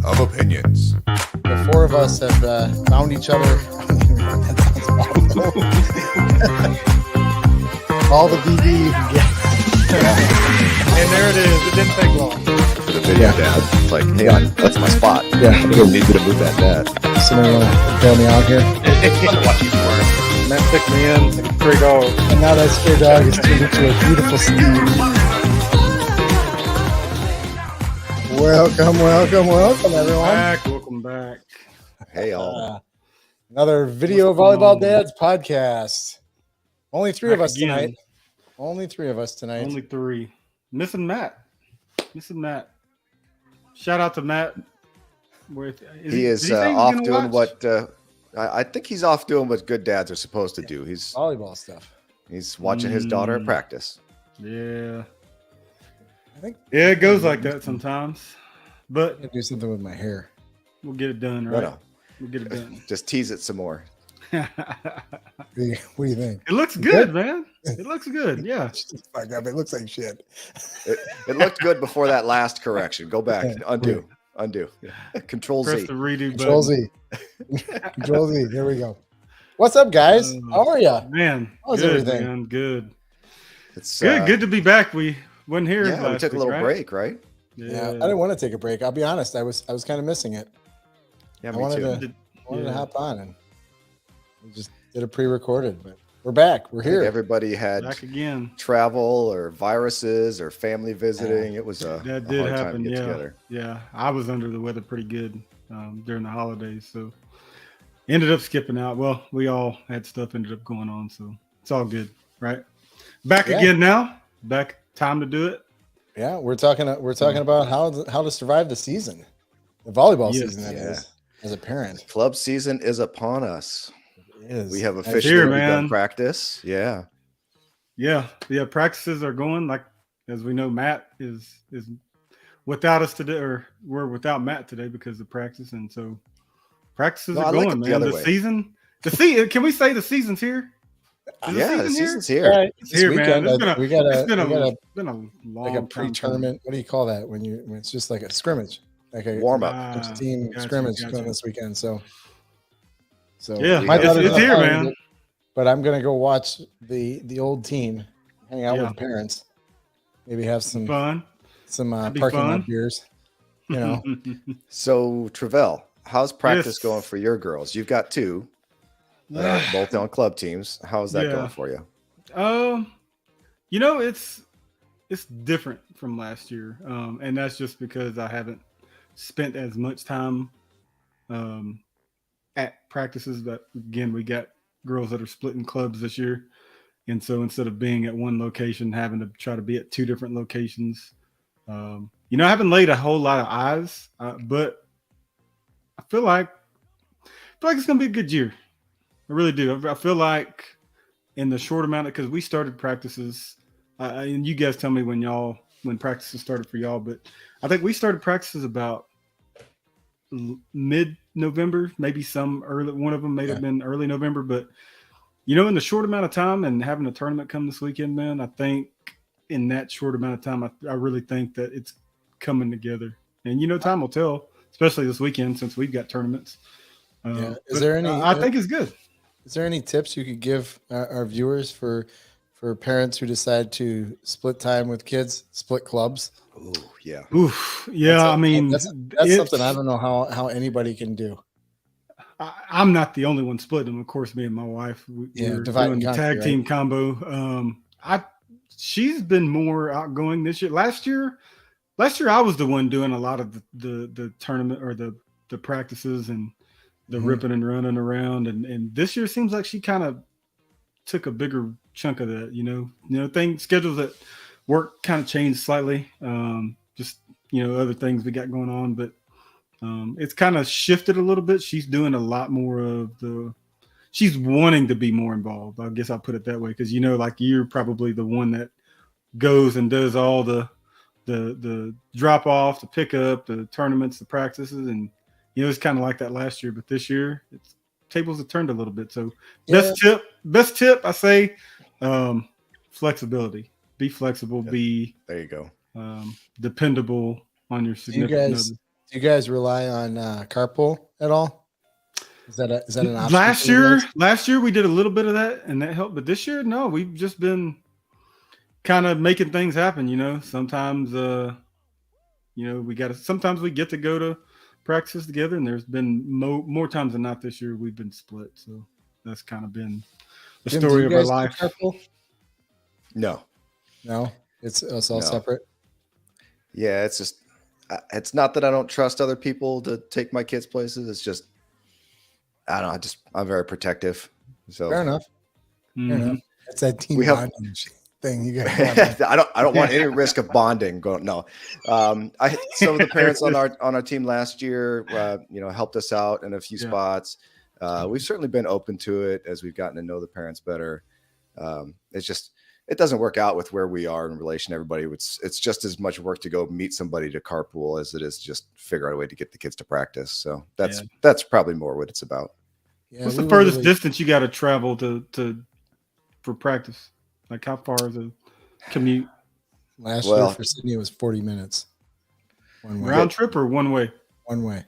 of opinions. The four of us have found each other. That sounds awful. All the BB you can get. And there it is. It didn't take long. The video dad. It's like, hey, that's my spot. Yeah. I don't need you to move that net. Somebody want to bail me out here? It's fun to watch you score. Matt took me in like a stray dog. And now that stray dog is turned into a beautiful steed. Welcome, everyone. Welcome back. Hey, all. Another Video Volleyball Dads podcast. Only three of us tonight. Only three of us tonight. Only three. Missing Matt. Shout out to Matt. He is off doing what I think he's off doing what good dads are supposed to do. He's volleyball stuff. He's watching his daughter at practice. Yeah. I think it goes like that sometimes. But I do something with my hair. We'll get it done, right? No. We'll get it done. Just tease it some more. What do you think? It looks good, man. It looks good. Yeah. It looks like shit. It looked good before that last correction. Go back. Undo. Control Press Z. the redo button. Control Z. Control Z. There we go. What's up, guys? How are you? Man, how's good, everything? Man, good. It's good to be back. We wasn't here. Yeah, we took a little break, right? Yeah, I didn't want to take a break. I'll be honest. I was kind of missing it. Yeah, I wanted to hop on, and we just did a pre-recorded, but we're back. We're here. Everybody had back again. Travel or viruses or family visiting. It was a hard time to get together. Yeah, I was under the weather pretty good during the holidays, so ended up skipping out. Well, we all had stuff ended up going on, so it's all good, right? Back again now. Back, time to do it. Yeah, we're talking about how to survive the season, the volleyball season. That is, as a parent, club season is upon us. It is. We have officially begun practice. Yeah. Practices are going. Like as we know, Matt is without us today, or we're without Matt today because of practice, and so practices are going, man. The season. Can we say the season's here? The season's here. It's here, weekend, man. It's been a long like a pre-tournament. What do you call that when it's just like a scrimmage, like a warm up, team scrimmage going this weekend? So yeah, my it's here, man. But I'm gonna go watch the old team, hang out with the parents, maybe have some fun, some parking lot beers. You know. So Travell, how's practice going for your girls? You've got two. Both on club teams. How's that going for you? It's different from last year, and that's just because I haven't spent as much time at practices. But again, we got girls that are splitting clubs this year, and so instead of being at one location, having to try to be at two different locations. I haven't laid a whole lot of eyes, but I feel like it's gonna be a good year. I really do. I feel like in the short amount because we started practices, and you guys tell me when practices started for y'all, but I think we started practices about mid-November, maybe some early. One of them may have been early November, but in the short amount of time and having a tournament come this weekend, man, I think in that short amount of time, I really think that it's coming together. And time will tell, especially this weekend since we've got tournaments. Is there any? I think it's good. Is there any tips you could give our viewers for parents who decide to split time with kids, split clubs? Oh, yeah. Oof. Yeah, that's something I don't know how anybody can do. I'm not the only one splitting them. Of course, me and my wife, we're doing the tag team combo. She's been more outgoing this year. Last year, I was the one doing a lot of the tournament or the practices and the ripping and running around, and this year seems like she kind of took a bigger chunk of that. Schedules at work kind of changed slightly. Just other things we got going on, but it's kind of shifted a little bit. She's doing a lot more of she's wanting to be more involved. I guess I'll put it that way because like you're probably the one that goes and does all the drop off, the pickup, the tournaments, the practices, and it's kind of like that last year, but this year tables have turned a little bit. So best tip I say, flexibility. Be flexible. Be there you go. Dependable on your significant other. Do Do you guys rely on carpool at all? Is that an option? Last year we did a little bit of that, and that helped. But this year, no, we've just been kind of making things happen. Sometimes sometimes we get to go to practice together, and there's been more times than not this year we've been split. So that's kind of been the story of our life. No, it's all separate. Yeah, it's just it's not that I don't trust other people to take my kids places. It's just I don't know. I'm very protective. So fair enough. Mm-hmm. Fair enough. That's that team bonding thing. You got. I don't want any risk of bonding. No. Some of the parents on our team last year, helped us out in a few spots. We've certainly been open to it as we've gotten to know the parents better. It's just it doesn't work out with where we are in relation to everybody. It's just as much work to go meet somebody to carpool as it is to just figure out a way to get the kids to practice. So that's probably more what it's about. Yeah, what's the furthest distance you got to travel for practice? Like how far is the commute? Last year for Sydney it was 40 minutes. One way. Round trip or one way? One way.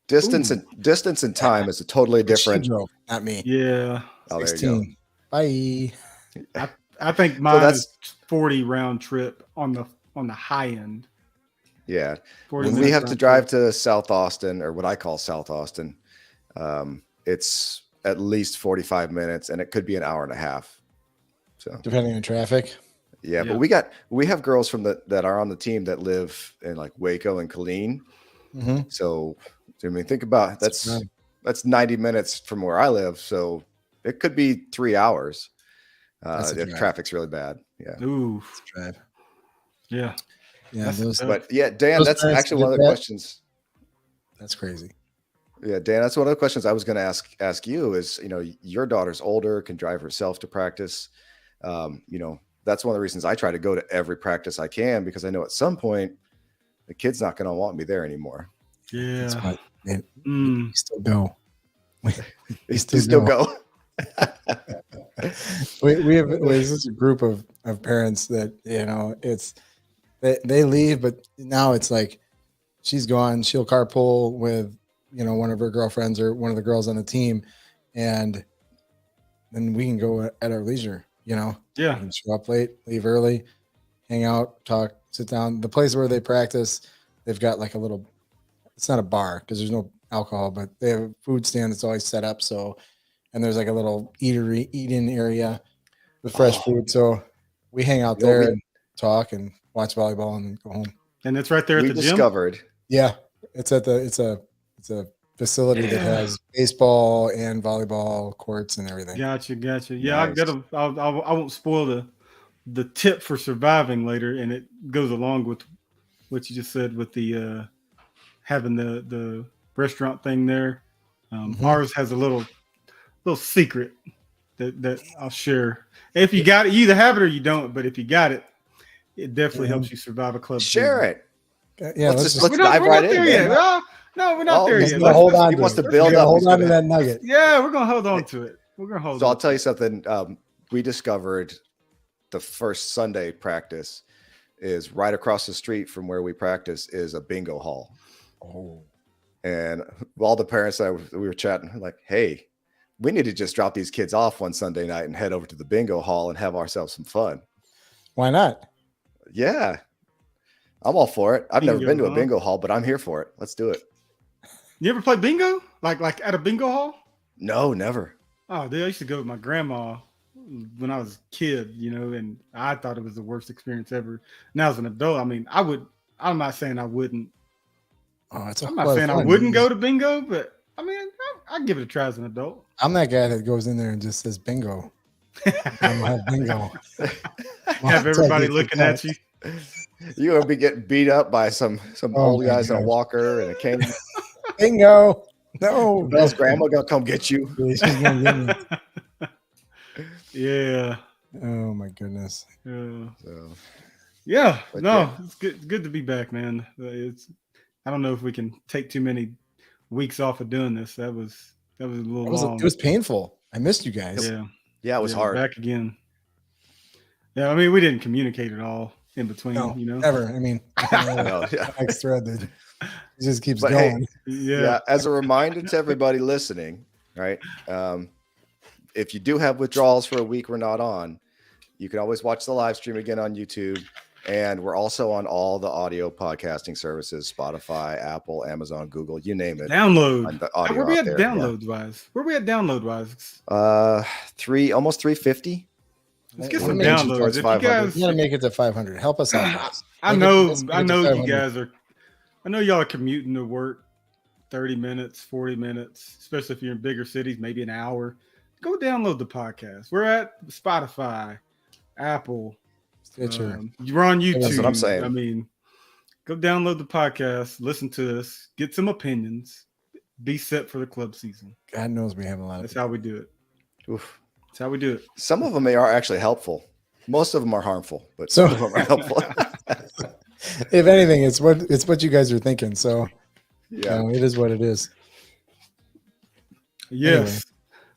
Distance and time is a totally different. Not me. Yeah. Oh, 16. There you go. I think mine is 40 round trip on the high end. Yeah. When we have to drive to South Austin, or what I call South Austin, it's at least 45 minutes, and it could be an hour and a half. So depending on traffic. Yeah, but we have girls that are on the team that live in like Waco and Killeen. Mm-hmm. So I mean, think about that's 90 minutes from where I live. So it could be 3 hours if traffic's really bad. Yeah. Ooh. Drive. Yeah. Yeah. Dan, that's actually one of the questions. That's crazy. Yeah, Dan, that's one of the questions I was going to ask you is, your daughter's older, can drive herself to practice. That's one of the reasons I try to go to every practice I can, because I know at some point the kid's not going to want me there anymore. Yeah. We still go. We still go. we have this is a group of parents that they leave, but now it's like she's gone. She'll carpool with one of her girlfriends or one of the girls on the team, and then we can go at our leisure. Yeah, we can show up late, leave early, hang out, talk, sit down. The place where they practice, they've got like a little. It's not a bar because there's no alcohol, but they have a food stand that's always set up. So, and there's like a little eat-in area with fresh food. So we hang out there and talk and watch volleyball and go home. And it's right there at the gym. Yeah, it's a facility that has baseball and volleyball courts and everything. Gotcha. Yeah, nice. I won't spoil the tip for surviving later, and it goes along with what you just said with the having the restaurant thing there. Ours has a little secret that I'll share. If you got it, you either have it or you don't. But if you got it, it definitely helps you survive a club. Share it. Yeah, let's dive right in. No, we're not there yet. Hold on. He wants to build up. Hold on to that nugget. Yeah, we're gonna hold on to it. So I'll tell you something. We discovered the first Sunday practice is right across the street from where we practice is a bingo hall. Oh. And all the parents that we were chatting, like, hey, we need to just drop these kids off one Sunday night and head over to the bingo hall and have ourselves some fun. Why not? Yeah. I'm all for it. I've never been to a bingo hall, but I'm here for it. Let's do it. You ever play bingo? Like at a bingo hall? No, never. Oh, dude, I used to go with my grandma when I was a kid, and I thought it was the worst experience ever. Now as an adult, I mean, I'm not saying I wouldn't. Oh, I'm not saying I wouldn't go to bingo, but I mean, I'd give it a try as an adult. I'm that guy that goes in there and just says bingo. I don't have bingo. Have everybody looking at you. You're gonna be getting beat up by some old guys in a walker and a cane. Bingo. No. Bell's grandma gonna come get you. She's gonna get me. Yeah. Oh my goodness. Yeah. It's good to be back, man. I don't know if we can take too many weeks off of doing this. That was a little long. It was painful. I missed you guys. Yeah, it was hard. Back again. Yeah, I mean, we didn't communicate at all. in between. No, you know, never. I mean, No, yeah. next thread that it just keeps But going. hey, yeah. as a reminder to everybody listening, right? If you do have withdrawals for a week we're not on, you can always watch the live stream again on YouTube. And we're also on all the audio podcasting services, Spotify, Apple, Amazon, Google, you name it. Download. The audio Where we at there, downloads wise? Where we at download wise? Almost 350. Let's get We're some making downloads. If you 500. guys, You gotta make it to 500. Help us out, guys. I Make it- know let's make it to you 500. guys are. I know y'all are commuting to work 30 minutes, 40 minutes, especially if you're in bigger cities, maybe an hour. Go download the podcast. We're at Spotify, Apple, Stitcher. you're on YouTube. That's what I'm saying. I mean, go download the podcast, listen to us, get some opinions, be set for the club season. God knows we have a lot of. That's how we do it. Oof. That's how we do it. Some of them are actually helpful. Most of them are harmful, but So- some of them are helpful. If anything, it's what you guys are thinking. So Yeah. it is what it is. Yes.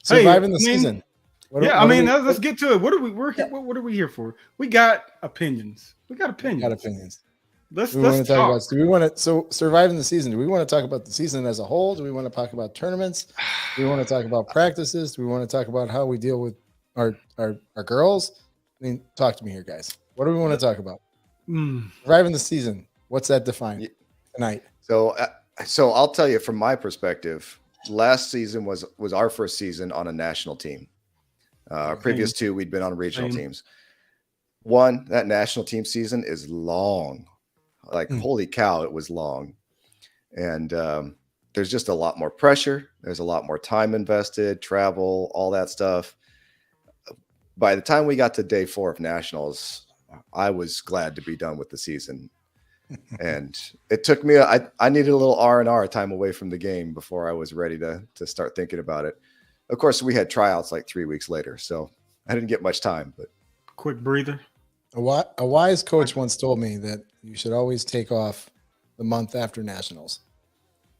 Surviving the I mean, season. Let's get to it. What are we here for? We got opinions. We got opinions. Got opinions. Let's Do we want to talk talk. about? Do we want to? So surviving the season. Do we want to talk about the season as a whole? Do we want to talk about tournaments? Do we want to talk about practices? Do we want to talk about how we deal with our girls? I mean, talk to me here, guys. What do we want to talk about? Surviving the season. What's that defined tonight? So I'll tell you from my perspective, last season was our first season on a national team. Our previous two, we'd been on regional teams. One, that national team season is long. Like, holy cow, it was long. And there's just a lot more pressure. There's a lot more time invested, travel, all that stuff. By the time we got to day 4 of nationals, I was glad to be done with the season. And it took me, I needed a little R&R time away from the game before I was ready to start thinking about it. Of course, we had tryouts like 3 weeks later, so I didn't get much time, but Quick breather. A wise coach once told me that you should always take off the month after nationals.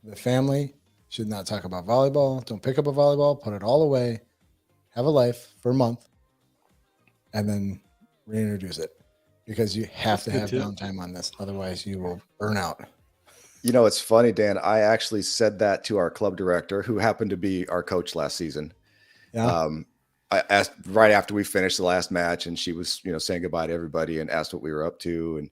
The family should not talk about volleyball. Don't pick up a volleyball, put it all away, have a life for a month, and then reintroduce it, because you have to have downtime on this. Otherwise, you will burn out. you know, it's funny, Dan. I actually said that to our club director, who happened to be our coach last season. Yeah. I asked right after we finished the last match, and she was, saying goodbye to everybody and asked what we were up to, and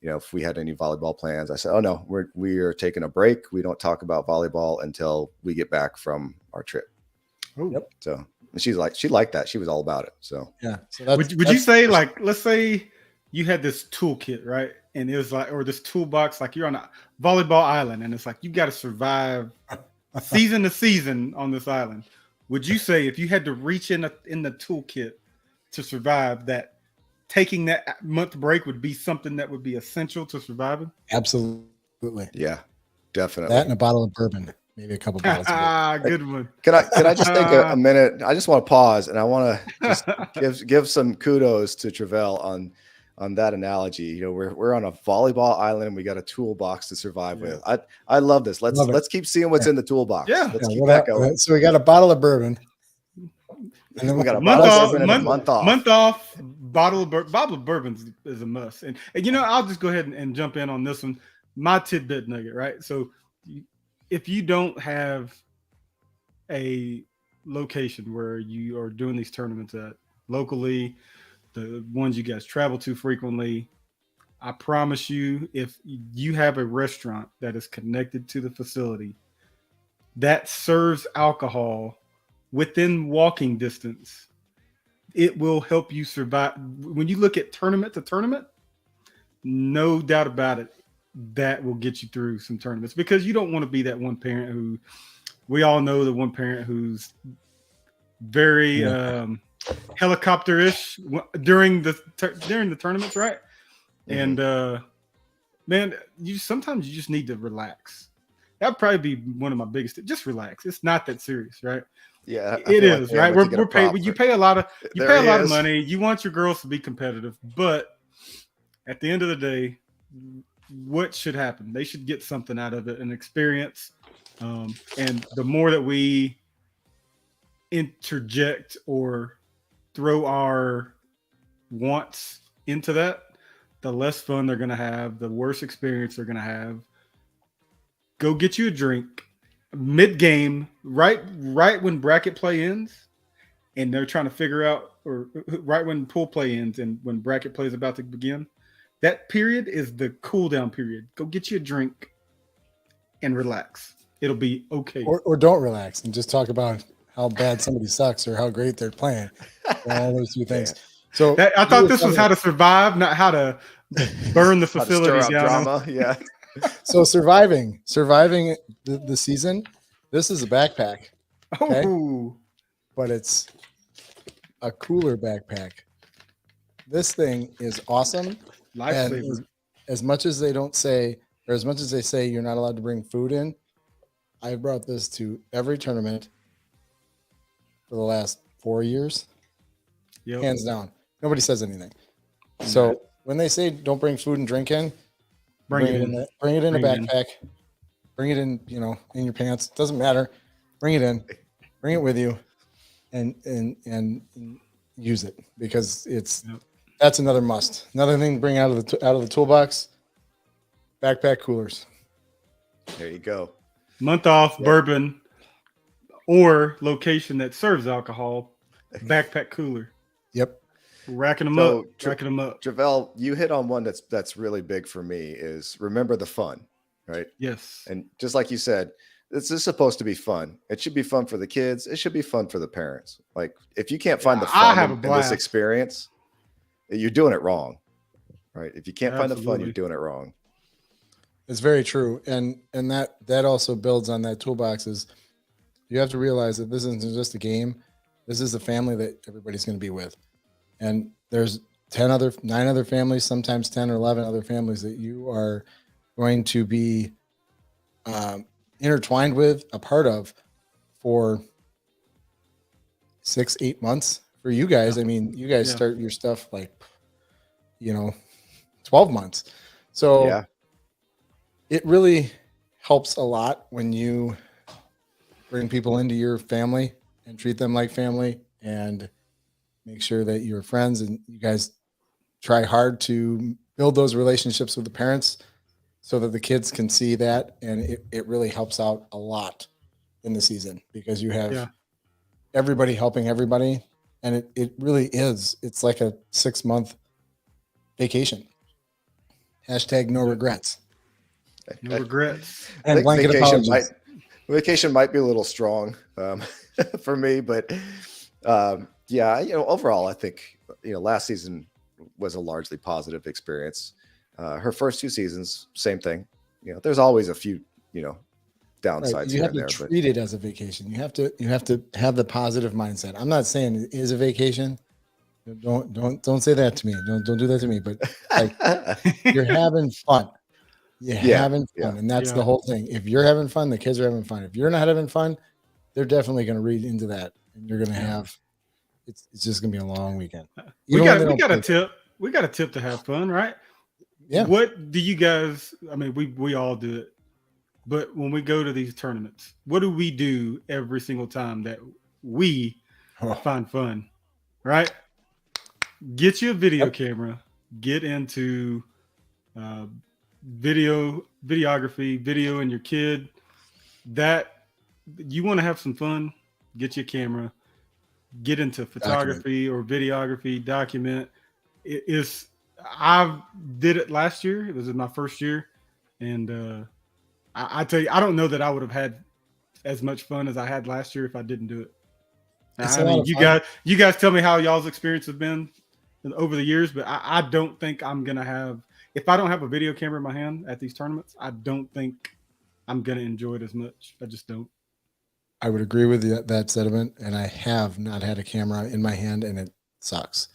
if we had any volleyball plans. I said, "Oh no, we are taking a break. We don't talk about volleyball until we get back from our trip." Oh, yep. So and she liked that. She was all about it. So yeah. So would you say, like, let's say you had this toolkit, right? And it was like, or this toolbox, like you're on a volleyball island, and it's like you got to survive season to season on this island. Would you say if you had to reach in the toolkit to survive, that taking that month break would be something that would be essential to surviving? Absolutely. Yeah, definitely. That and a bottle of bourbon, maybe a couple bottles. Good one. Can I just take a minute? I just want to pause, and I want to just give some kudos to Travell on that analogy. We're on a volleyball island, and we got a toolbox to survive with. I love this. Let's keep seeing what's in the toolbox. Yeah. Let's keep that going. So we got a bottle of bourbon. And then we got a month bottle off, of bourbon and a month off. Month off. Bottle of bourbon is a must. And I'll just go ahead and jump in on this one. My tidbit nugget, right? So if you don't have a location where you are doing these tournaments at locally, the ones you guys travel to frequently, I promise you, if you have a restaurant that is connected to the facility that serves alcohol within walking distance, it will help you survive. When you look at tournament to tournament, no doubt about it, that will get you through some tournaments, because you don't want to be that one parent who, we all know the one parent who's very helicopter-ish during the tournaments, right? Mm-hmm. And man, sometimes you just need to relax. That'd probably be one of my biggest. Just relax. It's not that serious, right? Yeah, it is, right? We're paid. You pay a lot of money. You want your girls to be competitive, but at the end of the day, what should happen? They should get something out of it, an experience. And the more that we interject or throw our wants into that, the less fun they're going to have, the worse experience they're going to have. Go get you a drink mid-game, right when bracket play ends, and they're trying to figure out, or right when pool play ends and when bracket play is about to begin. That period is the cool down period. Go get you a drink and relax. It'll be okay. Or don't relax and just talk about how bad somebody sucks or how great they're playing. All those two things. So I thought this was how to survive, not how to burn the facility down. Drama. Yeah. So surviving the season. This is a backpack. Okay? Oh, but it's a cooler backpack. This thing is awesome. Lifesaver. As much as they don't say, or as much as they say you're not allowed to bring food in, I brought this to every tournament for the last 4 years. Yep. Hands down. Nobody says anything. So when they say don't bring food and drink in, bring it in a backpack. Bring it in, in your pants. Doesn't matter. Bring it in. Bring it with you and use it, because that's another must. Another thing to bring out of the toolbox, backpack coolers. There you go. Month off bourbon or location that serves alcohol, backpack cooler. Yep. Racking them up. Travell, you hit on one that's really big for me, is remember the fun, right? Yes. And just like you said, this is supposed to be fun. It should be fun for the kids. It should be fun for the parents. Like, if you can't find the fun in this experience, you're doing it wrong, right? If you can't find the fun, you're doing it wrong. It's very true. And that also builds on that toolbox. Is you have to realize that this isn't just a game. This is a family that everybody's going to be with. And there's 9 other families, sometimes 10 or 11 other families that you are going to be intertwined with, a part of, for 6-8 months. For you guys, I mean, you guys start your stuff like, 12 months. So it really helps a lot when you bring people into your family and treat them like family, and make sure that you're friends, and you guys try hard to build those relationships with the parents so that the kids can see that. And it really helps out a lot in the season, because you have everybody helping everybody. And it really is. It's like a 6-month vacation. Hashtag no regrets. No regrets. And blanket apologies. Vacation might be a little strong for me, but overall, I think, last season was a largely positive experience. Her first 2 seasons, same thing. There's always a few, downsides. Right. You have to treat it as a vacation. You have to have the positive mindset. I'm not saying it is a vacation. Don't say that to me. Don't do that to me. But like, you're having fun. You're having fun, and that's the whole thing. If you're having fun, the kids are having fun. If you're not having fun, they're definitely going to read into that, and you're going to have. It's just going to be a long weekend. We got a tip. We got a tip to have fun, right? Yeah. What do you guys? I mean, we all do it, but when we go to these tournaments, what do we do every single time that we find fun? Right? Get you a video camera. Get into videography, video and your kid. That you want to have some fun. Get your camera. Get into photography or videography. Document. I did it last year. It was my first year, and I tell you, I don't know that I would have had as much fun as I had last year if I didn't do it. I mean, you guys tell me how y'all's experience has been over the years, but I don't think I'm gonna have. If I don't have a video camera in my hand at these tournaments, I don't think I'm gonna enjoy it as much. I just don't. I would agree with that sentiment, and I have not had a camera in my hand, and it sucks.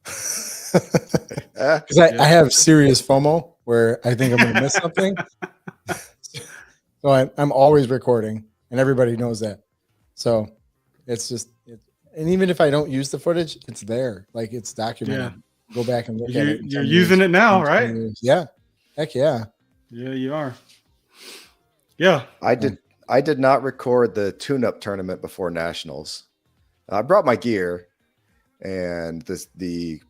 Because I have serious FOMO where I think I'm going to miss something. So I'm always recording, and everybody knows that. So it's just, and even if I don't use the footage, it's there. Like, it's documented. Yeah. Go back and look at it. You're using it now, right? Years. Yeah. Heck yeah. Yeah, you are. Yeah. I did not record the tune-up tournament before nationals. I brought my gear, and the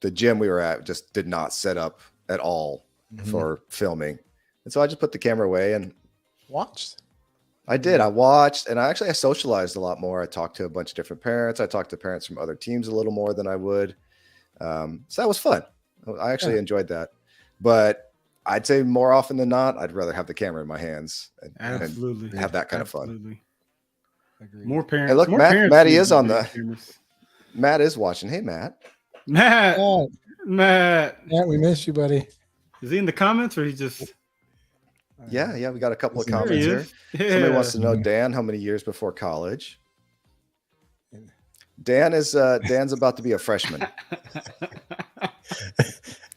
the gym we were at just did not set up at all for filming. And so I just put the camera away and watched. I did. I watched, and I socialized a lot more. I talked to a bunch of different parents. I talked to parents from other teams a little more than I would. So that was fun. I actually enjoyed that. But I'd say more often than not, I'd rather have the camera in my hands and have that kind of fun. Agreed. More parents. Hey, look, more Matty is on the cameras. Matt is watching. Hey, Matt. Matt, we miss you, buddy. is he in the comments or he just? Yeah, we got a couple of There he comments here. is. Yeah. Somebody wants to know, Dan, how many years before college? Dan's about to be a freshman.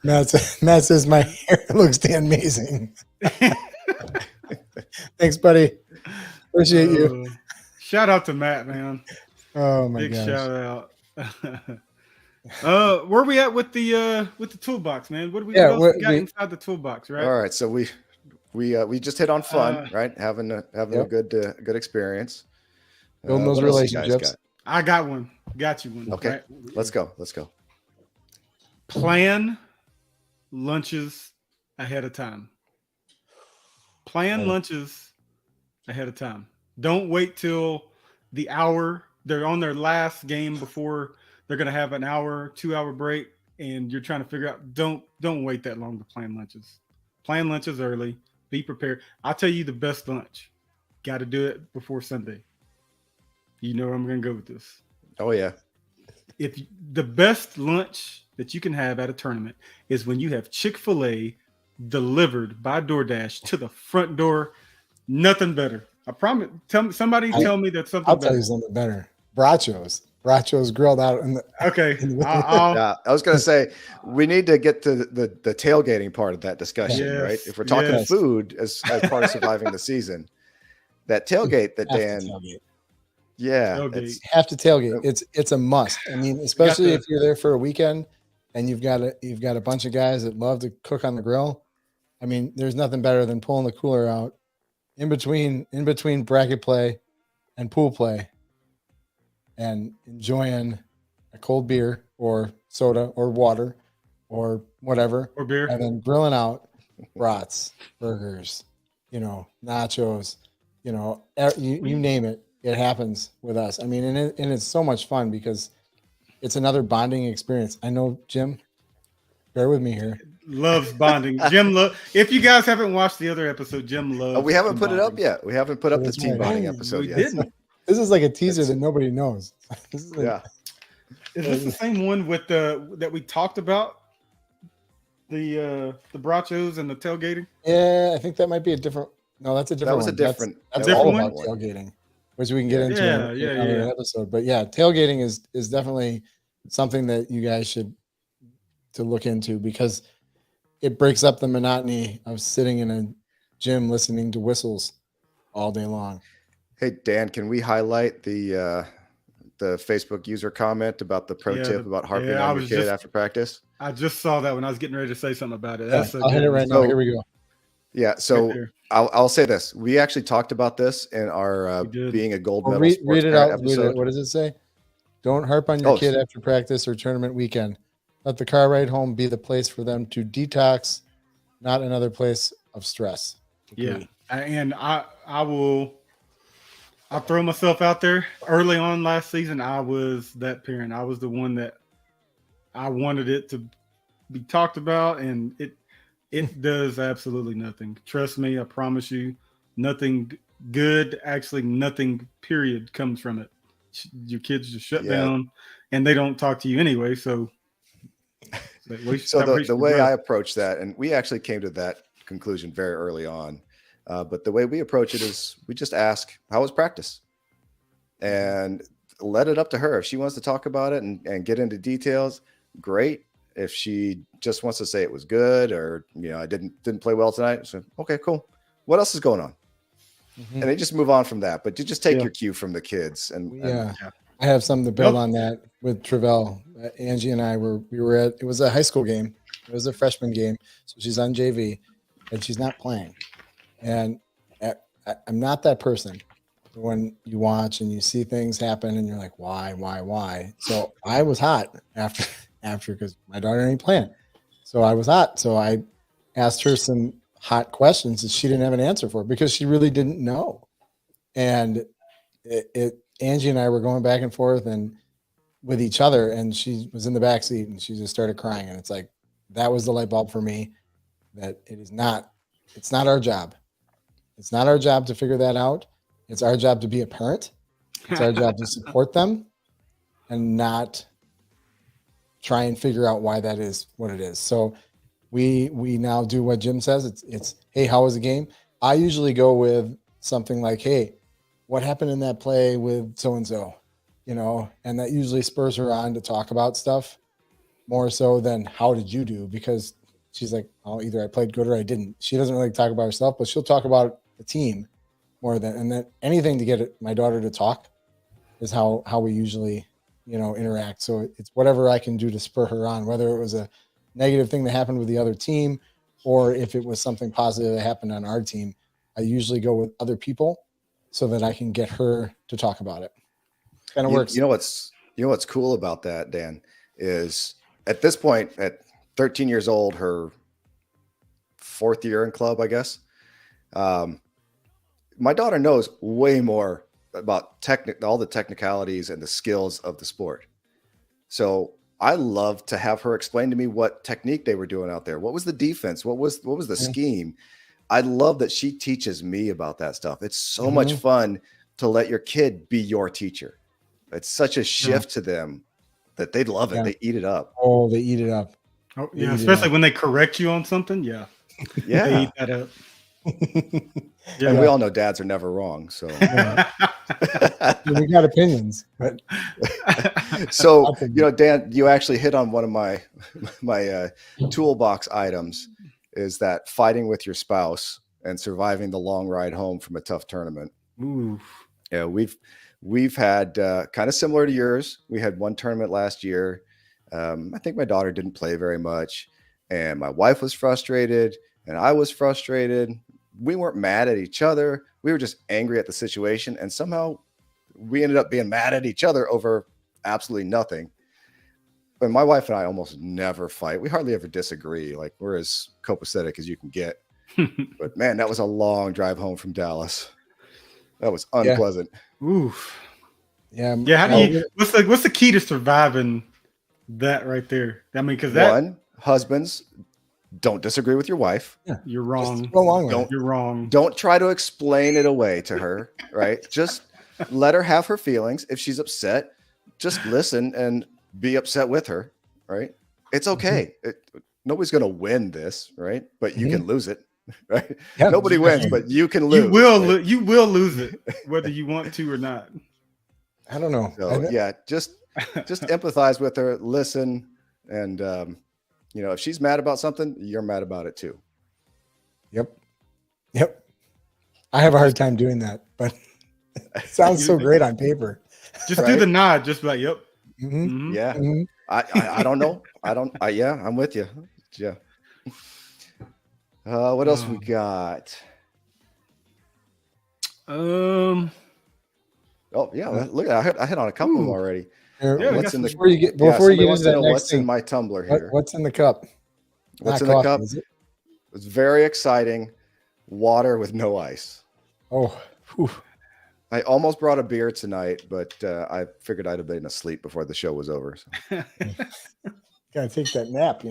Matt says my hair looks amazing. Thanks, buddy. Appreciate you. Shout out to Matt, man. Oh my Big gosh. shout out. Where we at with the toolbox, man? What do we got inside the toolbox, right? All right, so we just hit on fun, right? Having a good experience. Building those relationships. I got one. Got you one. Okay, right? let's go. Plan lunches ahead of time. Plan lunches ahead of time. Don't wait till the hour. They're on their last game before they're going to have an hour, 2-hour break, and you're trying to figure out. Don't wait that long to plan lunches. Plan lunches early. Be prepared. I'll tell you the best lunch. Got to do it before Sunday. You know where I'm going to go with this. Oh yeah. If the best lunch that you can have at a tournament is when you have Chick-fil-A delivered by DoorDash to the front door. Nothing better. I promise. Tell me that something. I'll tell you something better. Brachos grilled out in the. Okay. I was going to say we need to get to the tailgating part of that discussion, right? If we're talking food as part of surviving the season, that tailgate that Dan. Yeah, have to tailgate. It's a must. I mean, especially if you're there for a weekend and you've got a bunch of guys that love to cook on the grill. I mean, there's nothing better than pulling the cooler out in between bracket play and pool play and enjoying a cold beer or soda or water or whatever, or beer, and then grilling out brats, burgers, nachos, you name it. It happens with us. I mean, and it's so much fun because it's another bonding experience. I know Jim, bear with me here. Loves bonding. Jim, if you guys haven't watched the other episode, Jim loves. We haven't put it up yet. We haven't put up the team bonding episode yet. Didn't. This is like a teaser that nobody knows. Is this the same one with that we talked about? The brachos and the tailgating? Yeah, I think that might be a different. No, that's a different. That was one. a different. That's different all one? about tailgating, which we can get into in another episode. But yeah, tailgating is definitely something that you guys should to look into because it breaks up the monotony of sitting in a gym listening to whistles all day long. Hey Dan, can we highlight the Facebook user comment about the pro tip about harping on your kid after practice? I just saw that when I was getting ready to say something about it. I'll hit it right now. Here we go. Yeah, so I'll say this. We actually talked about this in our being a gold medal sports read it out. episode. What does it say? Don't harp on your kid after practice or tournament weekend. Let the car ride home be the place for them to detox, not another place of stress. Yeah, and I'll throw myself out there. Early on last season, I was that parent. I was the one that I wanted it to be talked about, and it does absolutely nothing. Trust me, I promise you, nothing good, actually nothing, period, comes from it. Your kids just shut down, and they don't talk to you anyway, so... the way I approach that, and we actually came to that conclusion very early on, but the way we approach it is we just ask, how was practice? And let it up to her. If she wants to talk about it and get into details, great. If she just wants to say it was good or, I didn't play well tonight. So, okay, cool. What else is going on? Mm-hmm. And they just move on from that, but you just take your cue from the kids. I have something to build on that with Travell. Angie and I we were at, it was a high school game. It was a freshman game. So she's on JV and she's not playing. And I'm not that person when you watch and you see things happen and you're like, why? So I was hot after after because my daughter ain't playing. So I was hot. So I asked her some hot questions that she didn't have an answer for because she really didn't know. And Angie and I were going back and forth and with each other, and she was in the back seat and she just started crying. And it's like, that was the light bulb for me that it's not our job. It's not our job to figure that out. It's our job to be a parent. It's our job to support them and not try and figure out why that is what it is. So we now do what Jim says. It's hey, how was the game? I usually go with something like, hey, what happened in that play with so-and-so, and that usually spurs her on to talk about stuff more so than how did you do? Because she's like, oh, either I played good or I didn't. She doesn't really talk about herself, but she'll talk about the team more than, and then anything to get my daughter to talk is how we usually, interact. So it's whatever I can do to spur her on, whether it was a negative thing that happened with the other team, or if it was something positive that happened on our team, I usually go with other people so that I can get her to talk about it. Kind of works. You know what's cool about that, Dan, is at this point, at 13 years old, her 4th year in club, I guess. My daughter knows way more about all the technicalities and the skills of the sport. So I love to have her explain to me what technique they were doing out there. What was the defense? What was the scheme? I love that she teaches me about that stuff. It's so much fun to let your kid be your teacher. It's such a shift to them that they love it. They eat it up. Oh, they eat it up. Oh, yeah, especially when they correct you on something. Yeah. They eat that up. And we all know dads are never wrong. So we got opinions. But so, Dan, you actually hit on one of my toolbox items is that fighting with your spouse and surviving the long ride home from a tough tournament. Ooh. Yeah, we've had kind of similar to yours. We had one tournament last year. I think my daughter didn't play very much, and my wife was frustrated, and I was frustrated. We weren't mad at each other. We were just angry at the situation, and somehow we ended up being mad at each other over absolutely nothing. But my wife and I almost never fight. We hardly ever disagree. Like, we're as copacetic as you can get. But man, that was a long drive home from Dallas. That was unpleasant. Oof. Yeah. Yeah. How do you? What's the key to surviving that right there? I mean, because husbands, don't disagree with your wife. Yeah. You're wrong. You're wrong. Don't try to explain it away to her. Right? Just let her have her feelings. If she's upset, just listen and be upset with her. Right? It's okay. Nobody's going to win this, right? But you can lose it. Right? Yeah, nobody wins, but you can lose. You will lose it, whether you want to or not. I don't know. So, just empathize with her, listen, and if she's mad about something, you're mad about it too. Yep. I have a hard time doing that, but it sounds so great on paper. Just do the nod, just like, yep. Mm-hmm. Yeah. Mm-hmm. I don't know. I'm with you. Yeah. What else we got? Oh yeah, look, I hit on a couple of them already. What's in the before you get into that next what's thing, in my tumbler here? What's in the cup? What's in the cup? It's very exciting. Water with no ice. Oh, whew. I almost brought a beer tonight, but I figured I'd have been asleep before the show was over. So. Gotta take that nap,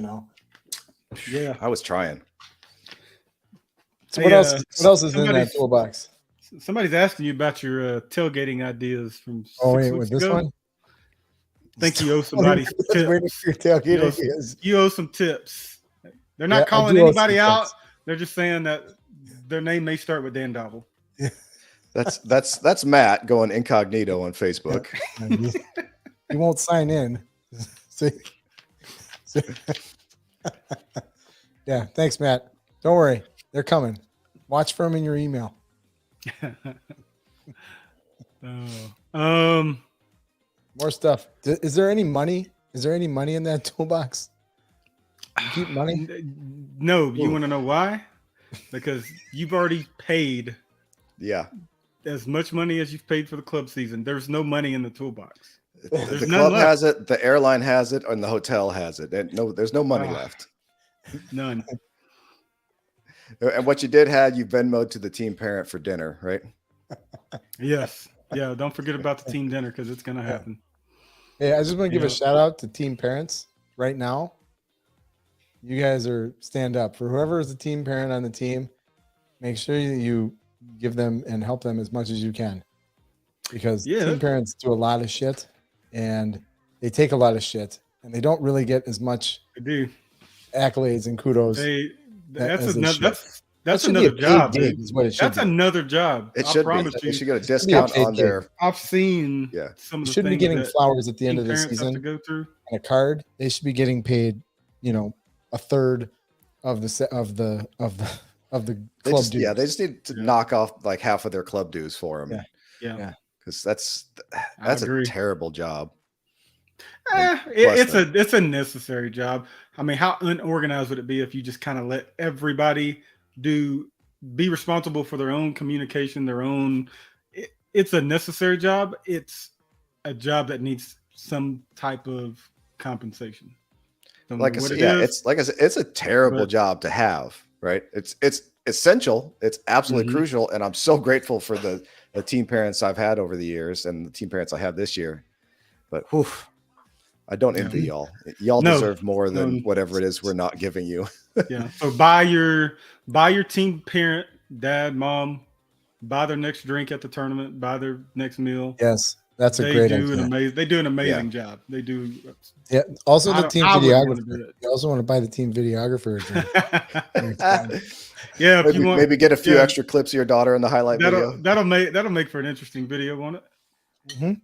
Yeah, I was trying. So what else? What else is in that toolbox? Somebody's asking you about your tailgating ideas from. With this one. I think you owe somebody tips. You owe some tips. They're not calling anybody out. They're just saying that their name may start with Dan Dobble. Yeah. That's Matt going incognito on Facebook. He won't sign in. Yeah, thanks, Matt. Don't worry, they're coming. Watch for them in your email. More stuff. Is there any money? Is there any money in that toolbox? You keep money? No. You want to know why? Because you've already paid. Yeah. As much money as you've paid for the club season. There's no money in the toolbox. The club has it, the airline has it, and the hotel has it. And there's no money left. None. And what you did had you Venmoed to the team parent for dinner, right? Yes. Yeah. Don't forget about the team dinner because it's going to happen. Hey, I just want to give a shout out to team parents right now. You guys stand up for whoever is the team parent on the team. Make sure you give them and help them as much as you can, because team parents do a lot of shit and they take a lot of shit and they don't really get as much accolades and kudos. That's another job. That's another job. It should be. They should get a discount on their. I've seen some of the shouldn't be getting flowers at the end of the season to go through and a card. They should be getting paid, a third of the club dues. Yeah, they just need to knock off like half of their club dues for them. Yeah. Because that's a terrible job. It's a necessary job. I mean, how unorganized would it be if you just kind of let everybody be responsible for their own communication, their own? It's a necessary job. It's a job that needs some type of compensation. Like I said, it's a terrible job to have, right? It's essential. It's absolutely crucial, and I'm so grateful for the team parents I've had over the years and the team parents I have this year. But I don't envy y'all. Y'all deserve more than whatever it is we're not giving you. So buy your team parent, dad, mom, buy their next drink at the tournament, buy their next meal. Yes, that's a great idea. They do an amazing job. They do. Yeah. Also, the team videographer. You also want to buy the team videographer. Yeah, if maybe get a few extra clips of your daughter in the highlight video. That'll make for an interesting video, won't it?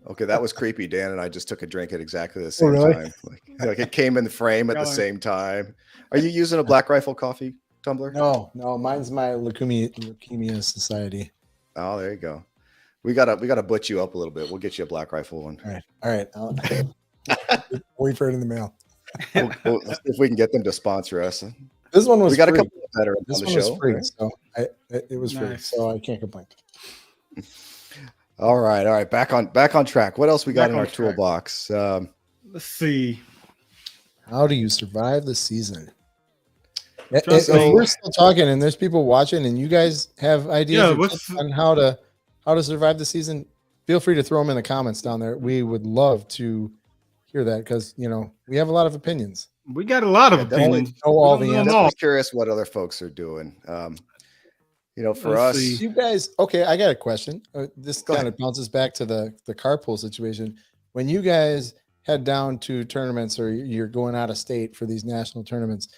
Okay, that was creepy. Dan and I just took a drink at exactly the same time. Like it came in the frame at the same time. Are you using a Black Rifle coffee tumbler? No, mine's my leukemia society. Oh, there you go. We gotta butch you up a little bit. We'll get you a Black Rifle one. All right. Wait for it in the mail. We'll see if we can get them to sponsor us. This one was. We got free. a couple of better on the show. Was free, so it was free, so I can't complain. All right. Back on track. What else we got in our toolbox? Let's see. How do you survive the season? We're still talking, and there's people watching, and you guys have ideas on how to survive the season. Feel free to throw them in the comments down there. We would love to hear that because we have a lot of opinions. We got a lot of opinions. I'm curious what other folks are doing. For us, you guys. Okay, I got a question. This kind of bounces back to the carpool situation. When you guys head down to tournaments or you're going out of state for these national tournaments,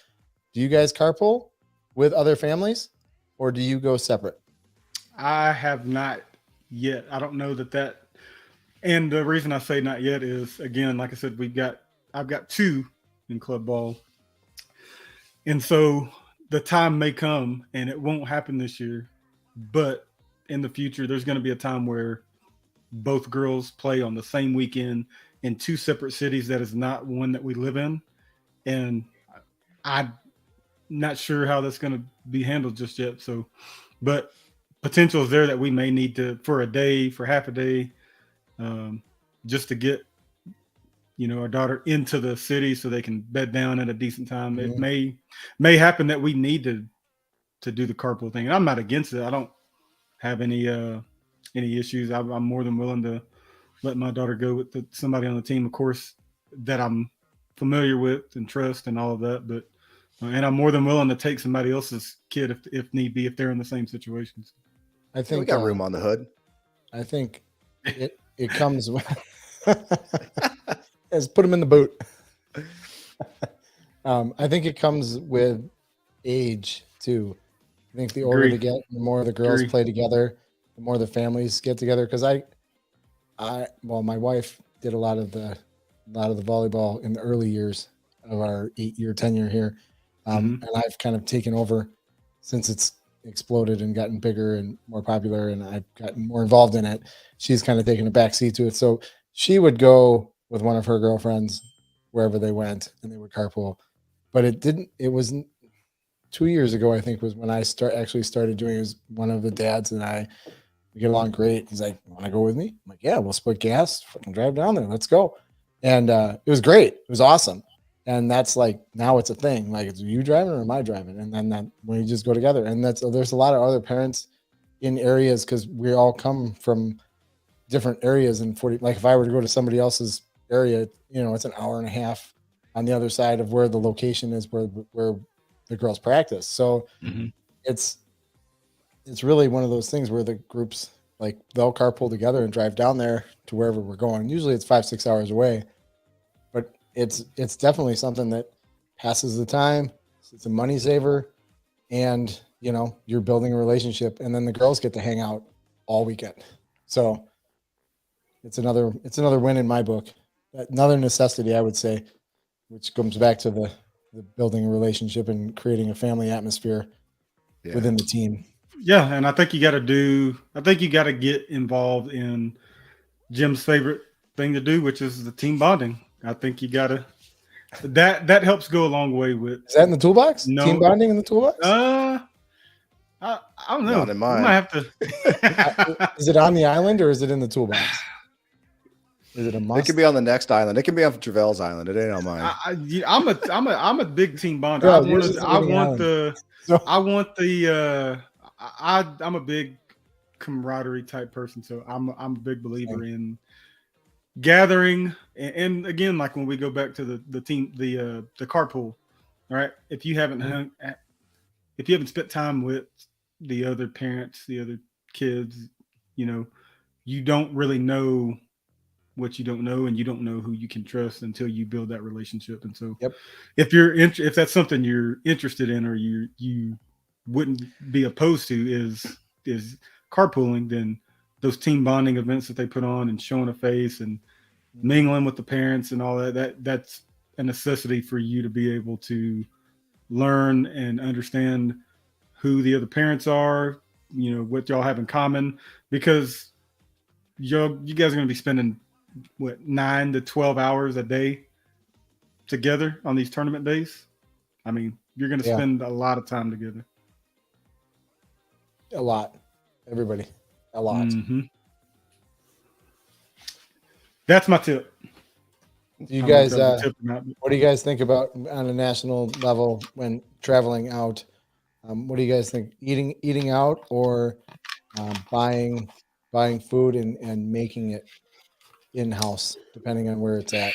do you guys carpool with other families, or do you go separate? I have not yet. I don't know that. And the reason I say not yet is, again, like I said, I've got 2 in club ball, and so the time may come, and it won't happen this year, but in the future, there's going to be a time where both girls play on the same weekend in 2 separate cities that is not one that we live in, and I'm not sure how that's going to be handled just yet. So, but potential is there that we may need to, for a day, for half a day, just to get our daughter into the city so they can bed down at a decent time. It may happen that we need to do the carpool thing. And I'm not against it. I don't have any issues. I'm more than willing to let my daughter go with somebody on the team, of course, that I'm familiar with and trust and all of that. But and I'm more than willing to take somebody else's kid if need be, if they're in the same situations. I think we got room on the hood. I think it comes with Let's put them in the boot. I think it comes with age too. I think the older they get, the more the girls play together, the more the families get together. Because my wife did a lot of the volleyball in the early years of our 8-year tenure here, and I've kind of taken over since it's exploded and gotten bigger and more popular, and I've gotten more involved in it. She's kind of taken a back seat to it, so she would go with one of her girlfriends wherever they went, and they would carpool. But it wasn't 2 years ago, I think, was when I actually started doing it. One of the dads and I, We get along great. He's like, want to go with me? I'm like, yeah, we'll split gas, fucking drive down there. Let's go. And it was great. It was awesome. And that's like, now it's a thing. Like, it's you driving or am I driving? And then we just go together. And there's a lot of other parents in areas, because we all come from different areas. And like if I were to go to somebody else's area, it's an hour and a half on the other side of where the location is where the girls practice. So it's really one of those things where the groups, like, they'll carpool together and drive down there to wherever we're going. Usually it's 5-6 hours away, but it's definitely something that passes the time. It's a money saver, and you're building a relationship, and then the girls get to hang out all weekend. So it's another win in my book. Another necessity, I would say, which comes back to the building a relationship and creating a family atmosphere within the team. Yeah, and I think you got to get involved in Jim's favorite thing to do, which is the team bonding. I think you got to. That helps go a long way with. Is that in the toolbox? No. Team bonding in the toolbox? I don't know. Not in mine. You might have to. Is it on the island or is it in the toolbox? Is it a must? It could be on the next island. It can be on Travel's island. It ain't on mine. I'm a big team bonder. I'm a big camaraderie type person, so I'm a big believer in gathering. And again, like when we go back to the team, the carpool, right? If you haven't spent time with the other parents, the other kids, you don't really know what you don't know, and you don't know who you can trust until you build that relationship. And so if that's something you're interested in, or you wouldn't be opposed to is carpooling, then those team bonding events that they put on and showing a face and mingling with the parents and all that's a necessity for you to be able to learn and understand who the other parents are, what y'all have in common, because you guys are going to be spending 9 to 12 hours a day together on these tournament days. I mean, you're going to spend a lot of time together. A lot. Everybody. A lot. Mm-hmm. That's my tip. Do you guys, what do you guys think about on a national level when traveling out? What do you guys think? Eating out or buying food and making it in-house, depending on where it's at?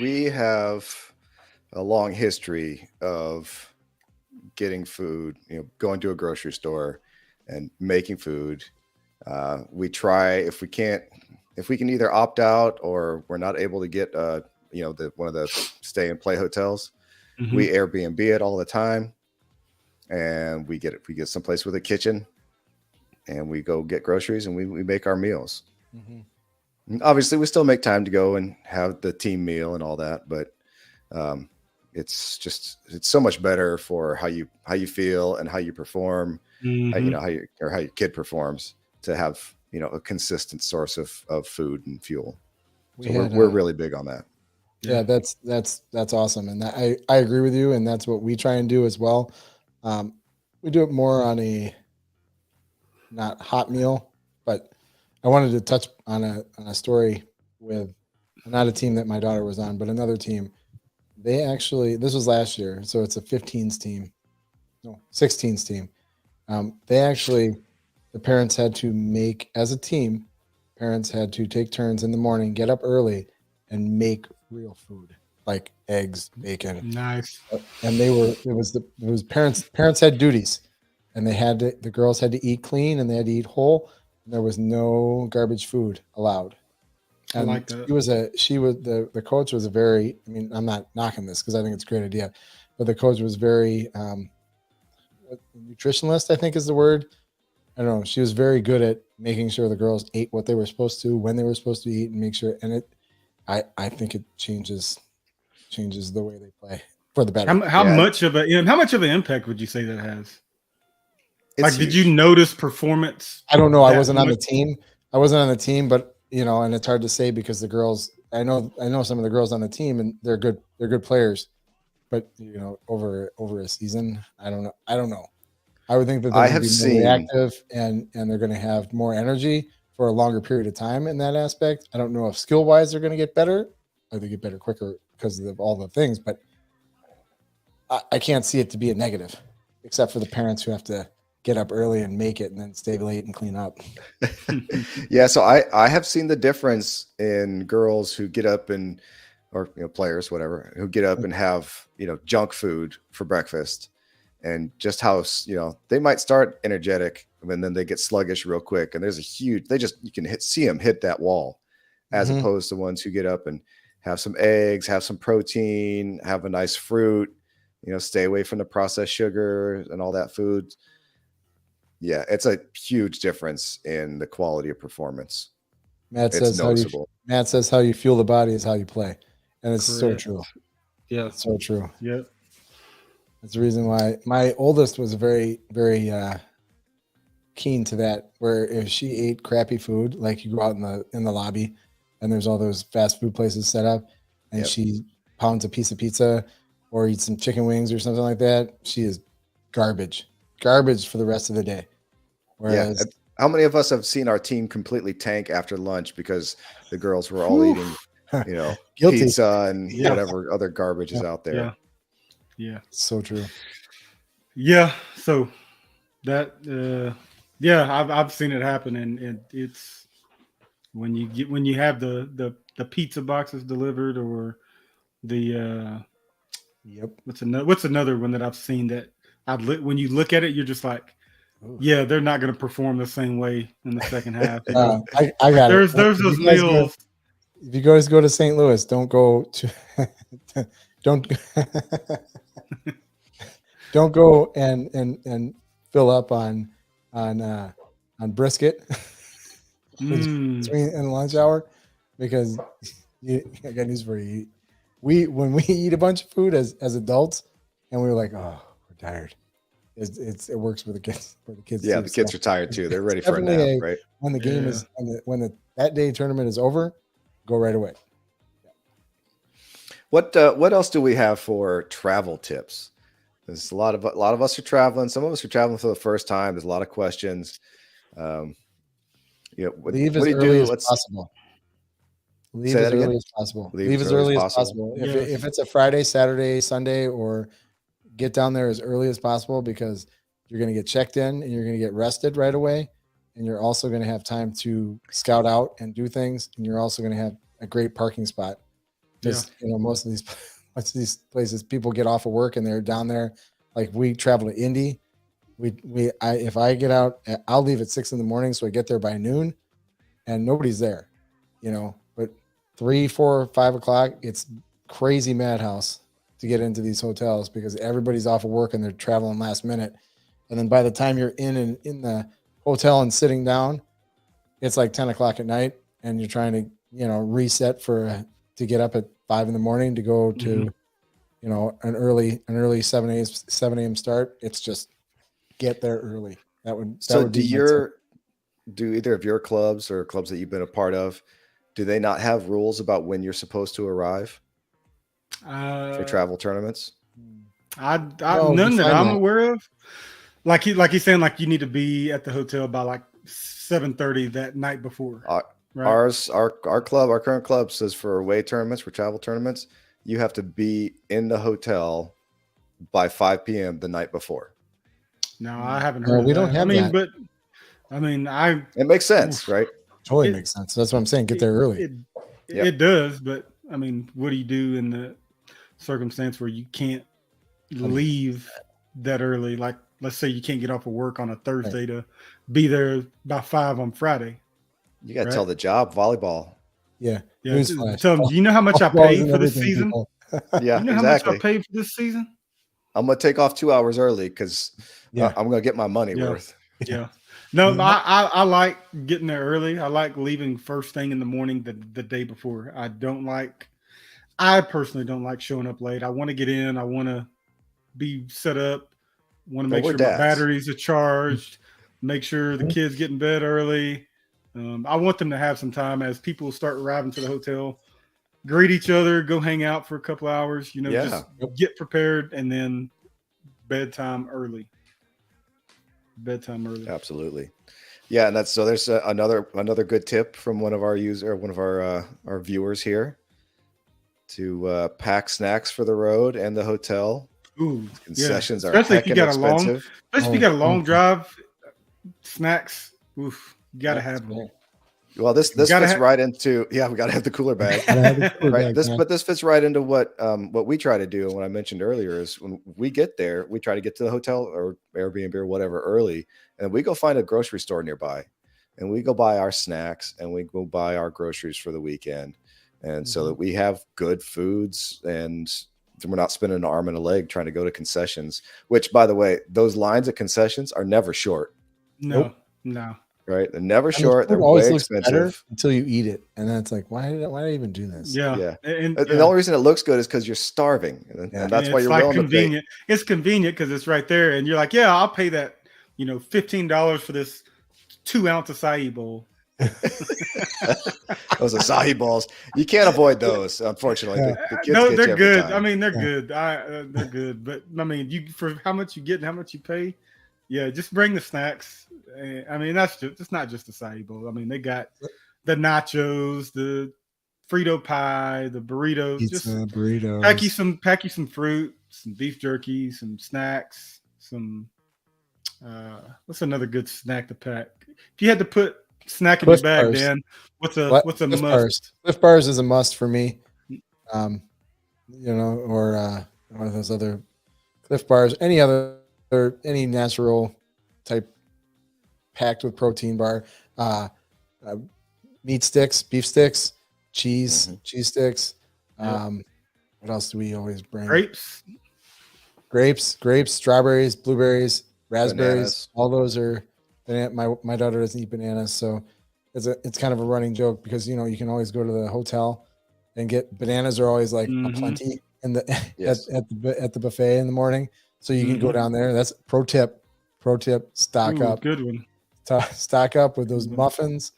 We have a long history of getting food, going to a grocery store and making food. We try, if we can either opt out or we're not able to get one of the stay and play hotels. We Airbnb it all the time, and we get someplace with a kitchen, and we go get groceries and we make our meals. Obviously we still make time to go and have the team meal and all that, but it's so much better for how you feel and how you perform, how your kid performs, to have a consistent source of food and fuel. So we're really big on that. Yeah, that's awesome, and I agree with you, and that's what we try and do as well. We do it more on a not hot meal, but I wanted to touch on a story with not a team that my daughter was on, but another team. They actually, this was last year, so it's a 16s team. No, 16s team. The parents had to make, as a team, parents had to take turns in the morning, get up early, and make real food, like eggs, bacon. Nice. And parents had duties, and the girls had to eat clean and they had to eat whole. And there was no garbage food allowed. And I like that. The coach was I'm not knocking this because I think it's a great idea, but the coach was very nutritionalist, I think is the word. I don't know. She was very good at making sure the girls ate what they were supposed to, when they were supposed to eat, and make sure. And I think it changes the way they play for the better. How much of an impact would you say that has? It's did you notice performance? I don't know. I wasn't on the team. But and it's hard to say because the girls. I know some of the girls on the team, and they're good players. But over a season, I don't know. I would think that they're going to be more reactive and they're going to have more energy for a longer period of time in that aspect. I don't know if skill wise they're going to get better or they get better quicker because of all the things, but I can't see it to be a negative, except for the parents who have to get up early and make it and then stay late and clean up. Yeah. So I have seen the difference in girls who get up or players, whatever, who get up and have, junk food for breakfast, and just how, they might start energetic and then they get sluggish real quick. And there's you can see them hit that wall, as opposed to ones who get up and have some eggs, have some protein, have a nice fruit, stay away from the processed sugar and all that food. Yeah. It's a huge difference in the quality of performance. Matt says how you fuel the body is how you play. And it's so true. Yeah. It's so true. Yeah. That's the reason why my oldest was very, very keen to that, where if she ate crappy food, like you go out in the lobby and there's all those fast food places set up and she pounds a piece of pizza or eats some chicken wings or something like that, she is garbage for the rest of the day. Whereas how many of us have seen our team completely tank after lunch because the girls were all eating pizza and whatever other garbage is out there? Yeah. So true. Yeah. So that, I've seen it happen, and it's when you have the pizza boxes delivered or the what's another one that I've seen that when you look at it, you're just like, yeah, they're not going to perform the same way in the second half. I got it. There's those meals. If you guys go to St. Louis, don't go to don't go and fill up on brisket in the lunch hour, because I got news for you. When we eat a bunch of food as adults and we're like, oh, we're tired. It works for the kids. Yeah, the kids are tired too. They're ready for a nap, right? When the game is that day tournament is over, go right away. What else do we have for travel tips? There's a lot of us are traveling. Some of us are traveling for the first time. There's a lot of questions. Leave as early as possible. Leave as early as possible. Leave as early as possible. If it's a Friday, Saturday, Sunday, or get down there as early as possible, because you're going to get checked in and you're going to get rested right away. And you're also going to have time to scout out and do things. And you're also going to have a great parking spot. Because most of these places, people get off of work and they're down there. Like we travel to Indy. If I get out, I'll leave at 6 a.m, so I get there by noon, and nobody's there. But 3, 4, 5 o'clock, it's crazy madhouse to get into these hotels because everybody's off of work and they're traveling last minute. And then by the time you're in the hotel and sitting down, it's like 10 o'clock at night, and you're trying to reset to get up at 5 a.m. to go to an early 7 a.m. start. It's just get there early. Do either of your clubs or clubs that you've been a part of, do they not have rules about when you're supposed to arrive for travel tournaments? None that I'm aware of. Like he's saying, like you need to be at the hotel by like 7:30 that night before. Right. Our current club says for away tournaments, for travel tournaments, you have to be in the hotel by 5 p.m. the night before. No, I haven't heard. We don't have that. It makes sense, right? Totally makes sense. That's what I'm saying. Get there early. It does, but what do you do in the circumstance where you can't leave that early? Like, let's say you can't get off of work on a Thursday to be there by 5 on Friday. You got to tell the job volleyball. Yeah. Tell them, do you know how much I paid for this season? Yeah, you know how much I paid for this season? I'm going to take off 2 hours early because I'm going to get my money worth. Yeah. No, I like getting there early. I like leaving first thing in the morning the day before. I personally don't like showing up late. I want to get in. I want to be set up. Want to make sure my batteries are charged. Make sure the kids get in bed early. I want them to have some time as people start arriving to the hotel, greet each other, go hang out for a couple hours, just get prepared, and then bedtime early. bedtime early. Absolutely. Yeah, and there's another good tip from one of our our viewers here to pack snacks for the road and the hotel. Ooh, concessions are especially if you got expensive. If you got a long drive, snacks. Oof, you gotta have them. Well, this fits right into we gotta have the cooler bag. Right. This fits right into what we try to do. And what I mentioned earlier is when we get there, we try to get to the hotel or Airbnb or whatever early, and we go find a grocery store nearby, and we go buy our snacks and we go buy our groceries for the weekend, and so that we have good foods and we're not spending an arm and a leg trying to go to concessions. Which, by the way, those lines at concessions are never short. No. Right, they're never short. They're way expensive until you eat it, and then it's like, why did I even do this? Yeah. And the only reason it looks good is because you're starving, and that's why you're willing convenient. to pay. It's convenient because it's right there, and you're like, yeah, I'll pay that, $15 for this 2-ounce acai bowl. Those acai balls, you can't avoid those, unfortunately. The kids they're good. Time. I mean, they're good. They're good, but I mean, for how much you get and how much you pay. Yeah, just bring the snacks. I mean, it's not just the acai bowl. I mean, they got the nachos, the Frito pie, the burritos. Burritos. Pack you some fruit, some beef jerky, some snacks, some. What's another good snack to pack? If you had to put snack in your bag, bars. Dan, what's a Cliff must? Bars. Cliff Bars is a must for me. Or one of those other Cliff Bars. Any natural type packed with protein bar, meat sticks, beef sticks, cheese sticks. What else do we always bring? Grapes, strawberries, blueberries, raspberries. Bananas. All those are. My daughter doesn't eat bananas, so it's kind of a running joke because you can always go to the hotel and get bananas are always like a plenty in the at the buffet in the morning. So you can go down there. That's pro tip, stock up. Good one. Stock up with those muffins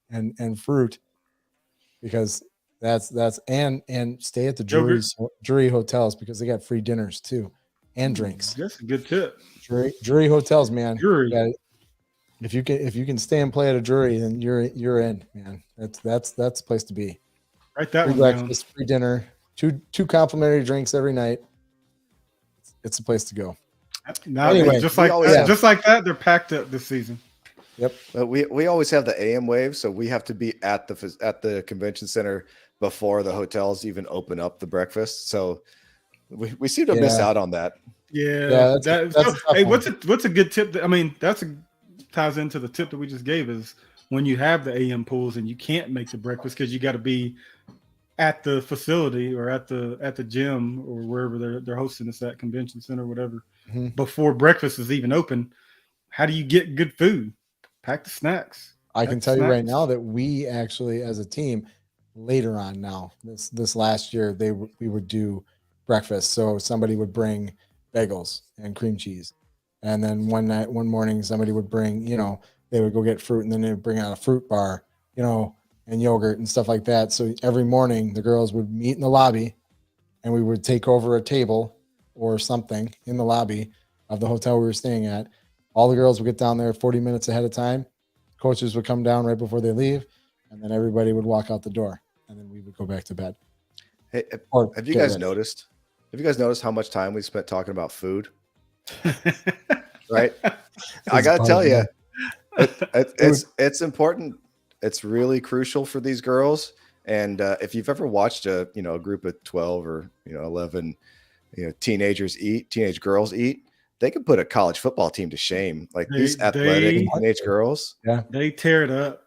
and fruit because that's and stay at the jury hotels because they got free dinners too and drinks. That's a good tip. Jury hotels, man. Jury. If you can stay and play at a jury, then you're in, man. That's the place to be. Write that free one breakfast, free dinner, two complimentary drinks every night. It's the place to go. Anyway, just like that, they're packed up this season. Yep. We always have the AM wave, so we have to be at the convention center before the hotels even open up the breakfast. So we seem to miss out on that. Yeah. What's a good tip? Ties into the tip that we just gave is when you have the AM pools and you can't make the breakfast because you got to be at the facility or at the gym or wherever they're hosting us at, convention center or whatever, before breakfast is even open. How do you get good food? Pack the snacks. I can tell you right now that we actually, as a team, later on now, this last year, we would do breakfast. So somebody would bring bagels and cream cheese. And then one morning, somebody would bring, they would go get fruit and then they would bring out a fruit bar, and yogurt and stuff like that. So every morning the girls would meet in the lobby and we would take over a table or something in the lobby of the hotel we were staying at. All the girls would get down there 40 minutes ahead of time. Coaches would come down right before they leave. And then everybody would walk out the door and then we would go back to bed. Hey, have you guys noticed how much time we spent talking about food? Right. I got to tell you, it's important. It's really crucial for these girls. And if you've ever watched a group of 12 or 11 teenage girls eat, they could put a college football team to shame. Like these athletic teenage girls, they tear it up.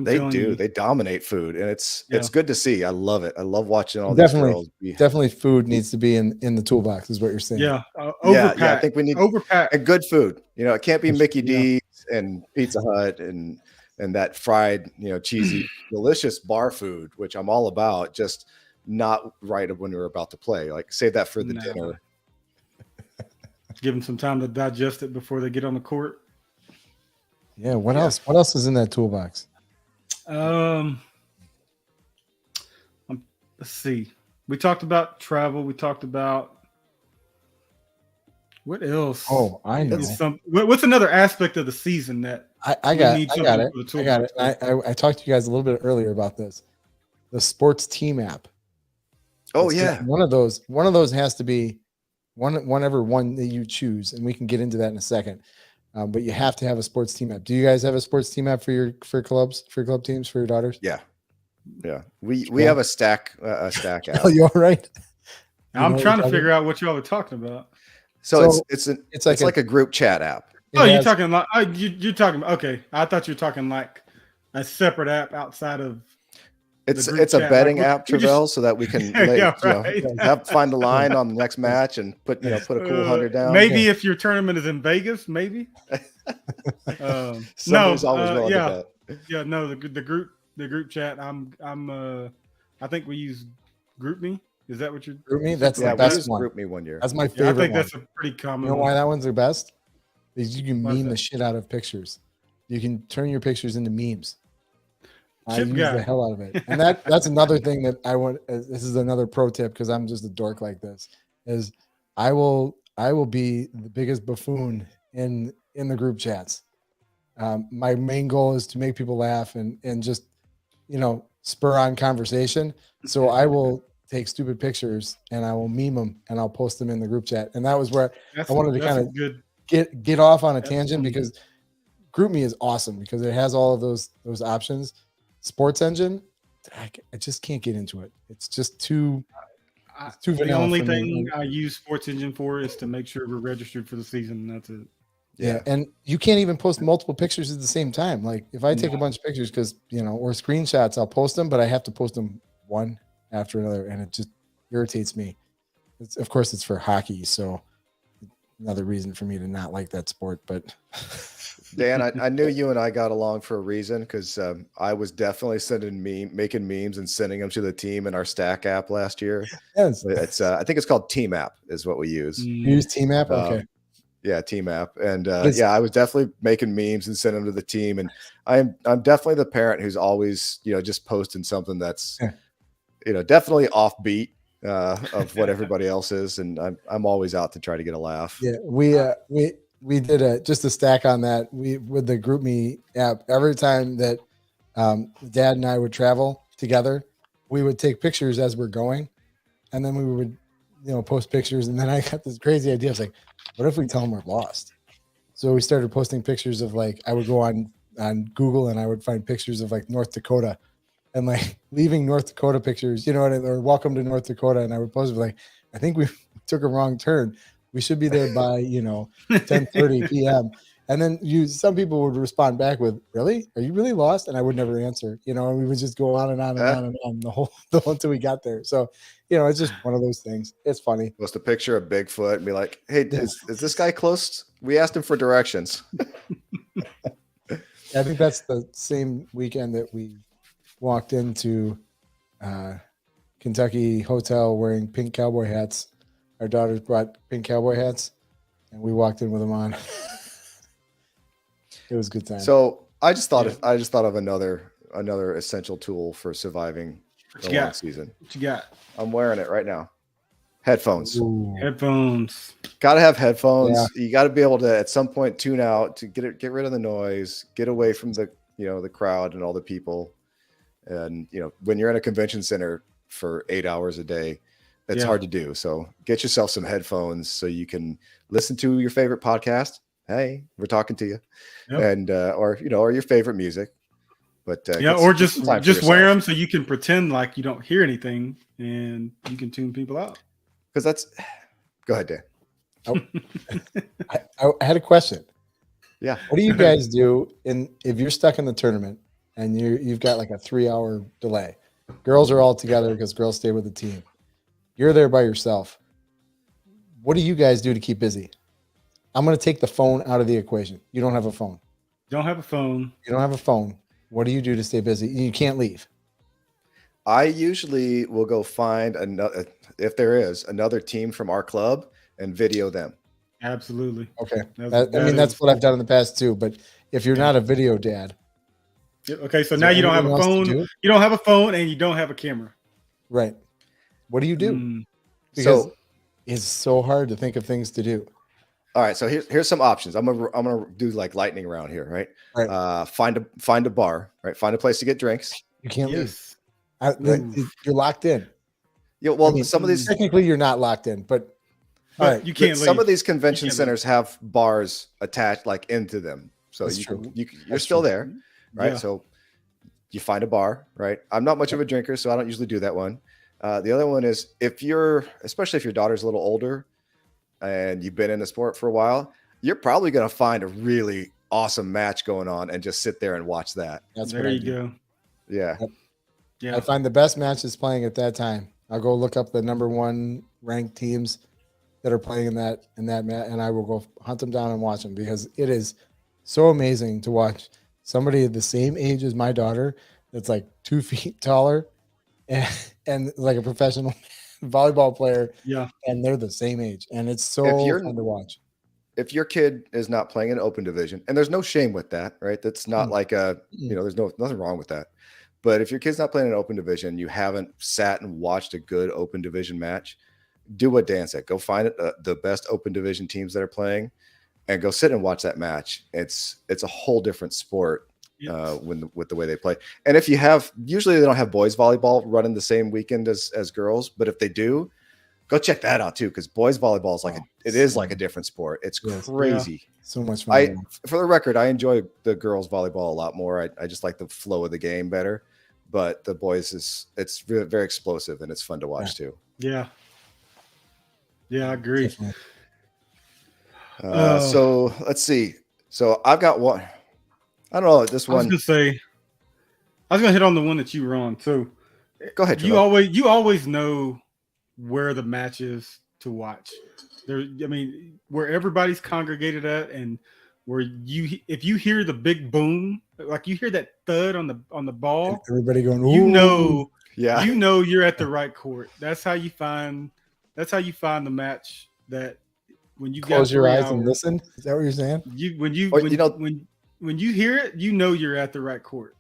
They dominate food, and it's good to see. I love it. I love watching all these girls. Definitely, food needs to be in the toolbox. Is what you're saying? Yeah, I think we need overpack and good food. It can't be Mickey D's and Pizza Hut and that fried, cheesy, delicious bar food, which I'm all about. Just not right when we're about to play. Like save that for the dinner. Give them some time to digest it before they get on the court. Yeah. What else? What else is in that toolbox? Let's see. We talked about travel. We talked about What else? Oh, I know. What's another aspect of the season that I got it. I talked to you guys a little bit earlier about this. The sports team app. Oh yeah. One of those has to be whatever one that you choose, and we can get into that in a second. But you have to have a sports team app. Do you guys have a sports team app for club teams for your daughters? Yeah. We have a stack app. Oh, you all right? I'm trying to figure out what y'all are talking about. So it's like a group chat app. You're talking like you're talking. Okay, I thought you were talking like a separate app outside of. It's a betting app, Travell, so that we can find the line on the next match and put a cool 100 down. Maybe if your tournament is in Vegas, maybe. Somebody's always willing to bet. Yeah, no, the group chat. I think we use GroupMe. Is that what you're? GroupMe? That's the best one. GroupMe one year. That's my favorite. I think that's a pretty common. You know why that one's the best? Is you can meme the shit out of pictures. You can turn your pictures into memes. I use the hell out of it, and that's another thing that I want. This is another pro tip because I'm just a dork like this. Is I will be the biggest buffoon in the group chats. My main goal is to make people laugh and just spur on conversation. So I will take stupid pictures and I will meme them and I'll post them in the group chat. And that was where I wanted to kind of get off on a tangent because GroupMe is awesome because it has all of those options. Sports Engine, I just can't get into it. It's just too vanilla. The only thing I use Sports Engine for is to make sure we're registered for the season. That's it. Yeah, and you can't even post multiple pictures at the same time. Like if I take a bunch of pictures because or screenshots, I'll post them, but I have to post them one after another, and it just irritates me. Of course, it's for hockey, so another reason for me to not like that sport. But Dan, I knew you and I got along for a reason because I was definitely making memes and sending them to the team in our Stack app last year. Yes, it's I think it's called Team App is what we use. You use Team App, okay. Yeah, Team App, and I was definitely making memes and sending them to the team, and I'm definitely the parent who's always just posting something that's definitely offbeat of what everybody else is, and I'm always out to try to get a laugh. Yeah, we did just a stack on that. With the GroupMe app, every time that Dad and I would travel together, we would take pictures as we're going, and then we would post pictures. And then I got this crazy idea. I was like, what if we tell them we're lost? So we started posting pictures of I would go on Google and I would find pictures of North Dakota and leaving North Dakota pictures, or welcome to North Dakota. And I would post I think we took a wrong turn. We should be there by, 10:30 p.m. And then some people would respond back with, really? Are you really lost? And I would never answer, and we would just go on and on and on and on the whole until we got there. So, it's just one of those things. It's funny. Post a picture of Bigfoot and be like, hey, is this guy close? We asked him for directions. I think that's the same weekend that we walked into Kentucky hotel wearing pink cowboy hats. Our daughters brought pink cowboy hats, and we walked in with them on. It was a good time. So I just thought of another essential tool for surviving the long season. What you got? I'm wearing it right now. Headphones. Ooh. Headphones. Got to have headphones. Yeah. You got to be able to at some point tune out to get rid of the noise, get away from the the crowd and all the people. And when you're in a convention center for 8 hours a day, it's hard to do. So get yourself some headphones so you can listen to your favorite podcast. Hey, we're talking to you. Yep. And or your favorite music. But or just wear them so you can pretend like you don't hear anything and you can tune people out. Because that's go ahead, Dan. I had a question. Yeah. What do you guys do if you're stuck in the tournament and you've got a 3-hour delay? Girls are all together because girls stay with the team. You're there by yourself. What do you guys do to keep busy? I'm going to take the phone out of the equation. You don't have a phone. Don't have a phone. You don't have a phone. What do you do to stay busy? You can't leave. I usually will go find another, if there is another team from our club, and video them. Absolutely. Okay. That's what I've done in the past too. But if you're not a video dad. Okay. So now you don't have a phone. You don't have a phone and you don't have a camera. Right. What do you do? Because it's so hard to think of things to do. All right, so here's some options. I'm gonna do like lightning round here, right? Right. Find a bar, right? Find a place to get drinks. You can't leave. Yes. You're locked in. Yeah, well, I mean, some of these technically you're not locked in, but all right. you can't leave. Some of these convention can't centers have bars attached like into them, so That's you're That's still true. there, right? Yeah. So you find a bar, right? I'm not much of a drinker, so I don't usually do that one. The other one is especially if your daughter's a little older and you've been in the sport for a while, you're probably going to find a really awesome match going on and just sit there and watch that. That's there what I you do. go. Yeah. Yep. Yeah. I find the best matches playing at that time. I'll go look up the number 1 ranked teams that are playing in that match, and I will go hunt them down and watch them, because it is so amazing to watch somebody the same age as my daughter that's like 2 feet taller and like a professional volleyball player. Yeah. And they're the same age, and it's so fun to watch. If your kid is not playing in open division, and there's no shame with that, right? That's not like there's nothing wrong with that. But if your kid's not playing in open division, you haven't sat and watched a good open division match, do what Dan said. Go find the best open division teams that are playing and go sit and watch that match. It's a whole different sport with the way they play. And if you usually they don't have boys volleyball running the same weekend as girls, but if they do, go check that out too, because boys volleyball is like a different sport. It's crazy. Yeah. So much fun. For the record, I enjoy the girls volleyball a lot more. I just like the flow of the game better. But the boys it's very, very explosive, and it's fun to watch too. Yeah. Yeah, I agree. So let's see. So I've got one. I don't know this one. I was gonna hit on the one that you were on. So go ahead. You always know where the match is to watch. Where everybody's congregated at, and where if you hear the big boom, like you hear that thud on the ball, and everybody going, ooh. You know you're at the right court. That's how you find the match that when you close your eyes and listen. Is that what you're saying? When you hear it, you know you're at the right court.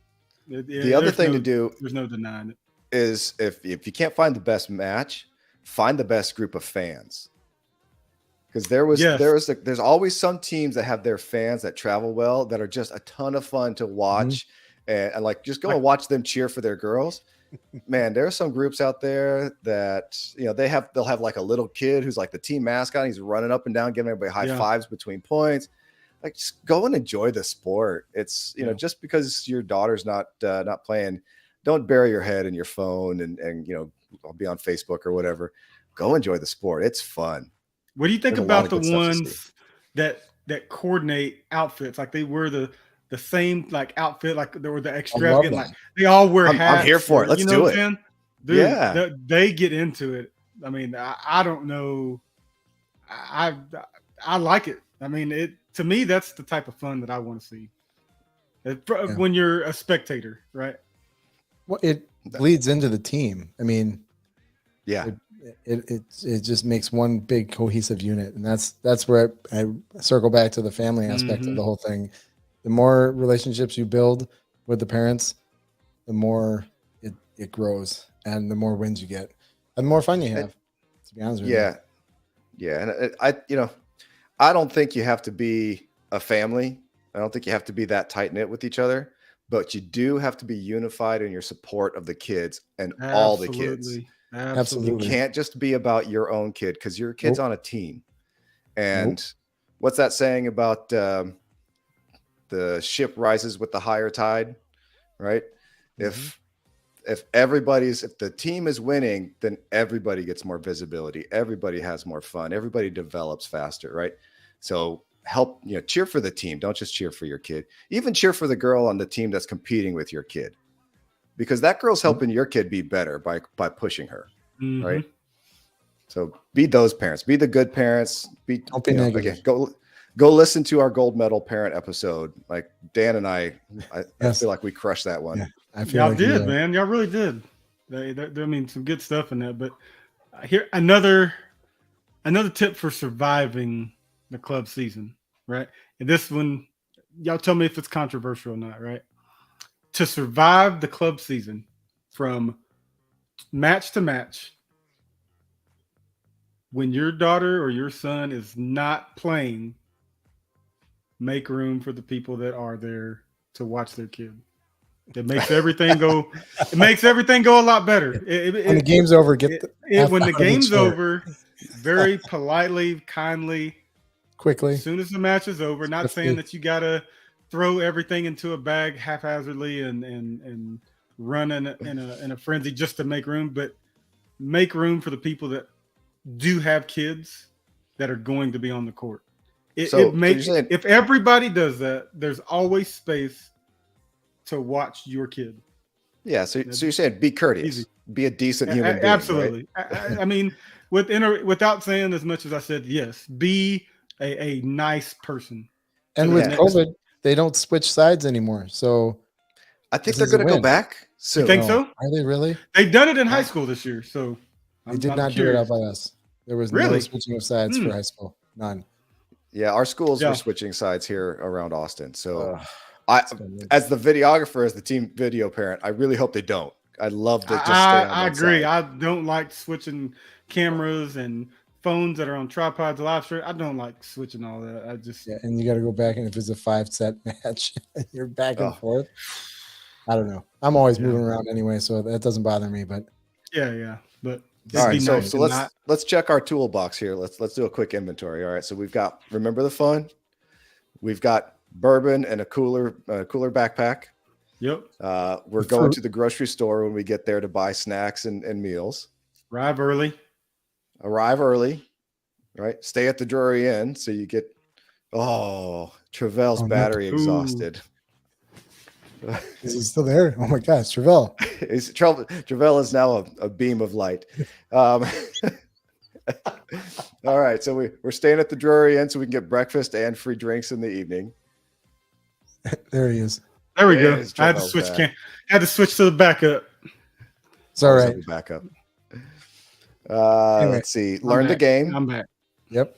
The other thing to do, there's no denying it, is if you can't find the best match, find the best group of fans. Because there's always some teams that have their fans that travel well that are just a ton of fun to watch, and like just go and watch them cheer for their girls. Man, there are some groups out there that they'll have like a little kid who's like the team mascot. He's running up and down, giving everybody high fives between points. Like, just go and enjoy the sport. It's just because your daughter's not playing, don't bury your head in your phone and I'll be on Facebook or whatever. Go enjoy the sport. It's fun. What do you think about the ones that coordinate outfits? Like they wear the same like outfit, like they were the extravagant, like they all wear hats. I'm here for it. Let's do it. Dude, yeah, they get into it. I mean, I don't know. I like it. I mean, to me, that's the type of fun that I want to see. When you're a spectator, right? Well, it bleeds into the team. I mean, yeah. It just makes one big cohesive unit, and that's where I circle back to the family aspect of the whole thing. The more relationships you build with the parents, the more it grows, and the more wins you get, and the more fun you have. To be honest with you, and I don't think you have to be a family. I don't think you have to be that tight knit with each other, but you do have to be unified in your support of the kids and all the kids. Absolutely. You can't just be about your own kid, because your kid's on a team. And what's that saying about the ship rises with the higher tide, right? If the team is winning, then everybody gets more visibility. Everybody has more fun. Everybody develops faster, right? So cheer for the team. Don't just cheer for your kid. Even cheer for the girl on the team that's competing with your kid, because that girl's helping your kid be better by pushing her, right? So be those parents. Be the good parents. Don't be negative. Again, go listen to our gold medal parent episode. Like Dan and I feel like we crushed that one. Yeah, I feel y'all like did, man. Y'all really did. I mean, some good stuff in that. But here another tip for surviving the club season, right? And this one, y'all tell me if it's controversial or not, right? To survive the club season from match to match, when your daughter or your son is not playing, make room for the people that are there to watch their kid. It makes everything go. It makes everything go a lot better. When the game's over, when the game's over, very politely, kindly, quickly. As soon as the match is over, not saying that you gotta throw everything into a bag haphazardly and run in a frenzy just to make room, but make room for the people that do have kids that are going to be on the court. It makes if everybody does that, there's always space to watch your kid. Yeah, so you're saying be courteous, easy. Be a decent human being. Absolutely. Right? I mean, without saying as much as I said, yes, be a nice person. And with COVID, they don't switch sides anymore. So I think they're going to go back soon. You think so? Are they really? They've done it in high school this year. So they did not do it out by us. There was no switching of sides for high school. None. Yeah, our schools were switching sides here around Austin. So as the videographer, as the team video parent, I really hope they don't. I'd love to just stay on I agree. side. I don't like switching cameras and phones that are on tripods, live stream. I don't like switching all that. I just and you got to go back, and if it's a 5-set match, you're back and forth. I don't know. I'm always moving around anyway, so that doesn't bother me. But but all right. So let's check our toolbox here. Let's do a quick inventory. All right. So we've got remember the fun. We've got bourbon and a cooler backpack. Yep. We're going to the grocery store when we get there to buy snacks and meals. Arrive early, right? Stay at the Drury Inn so you get Trevel's battery exhausted. Is he still there? Oh my gosh, Trevel. Trevel is now a beam of light. All right, so we're staying at the Drury Inn so we can get breakfast and free drinks in the evening. There he is. There we go. I had to switch. Had to switch to the backup. It's all right. Backup. Anyway, let's see. Learn the game. I'm back. Yep.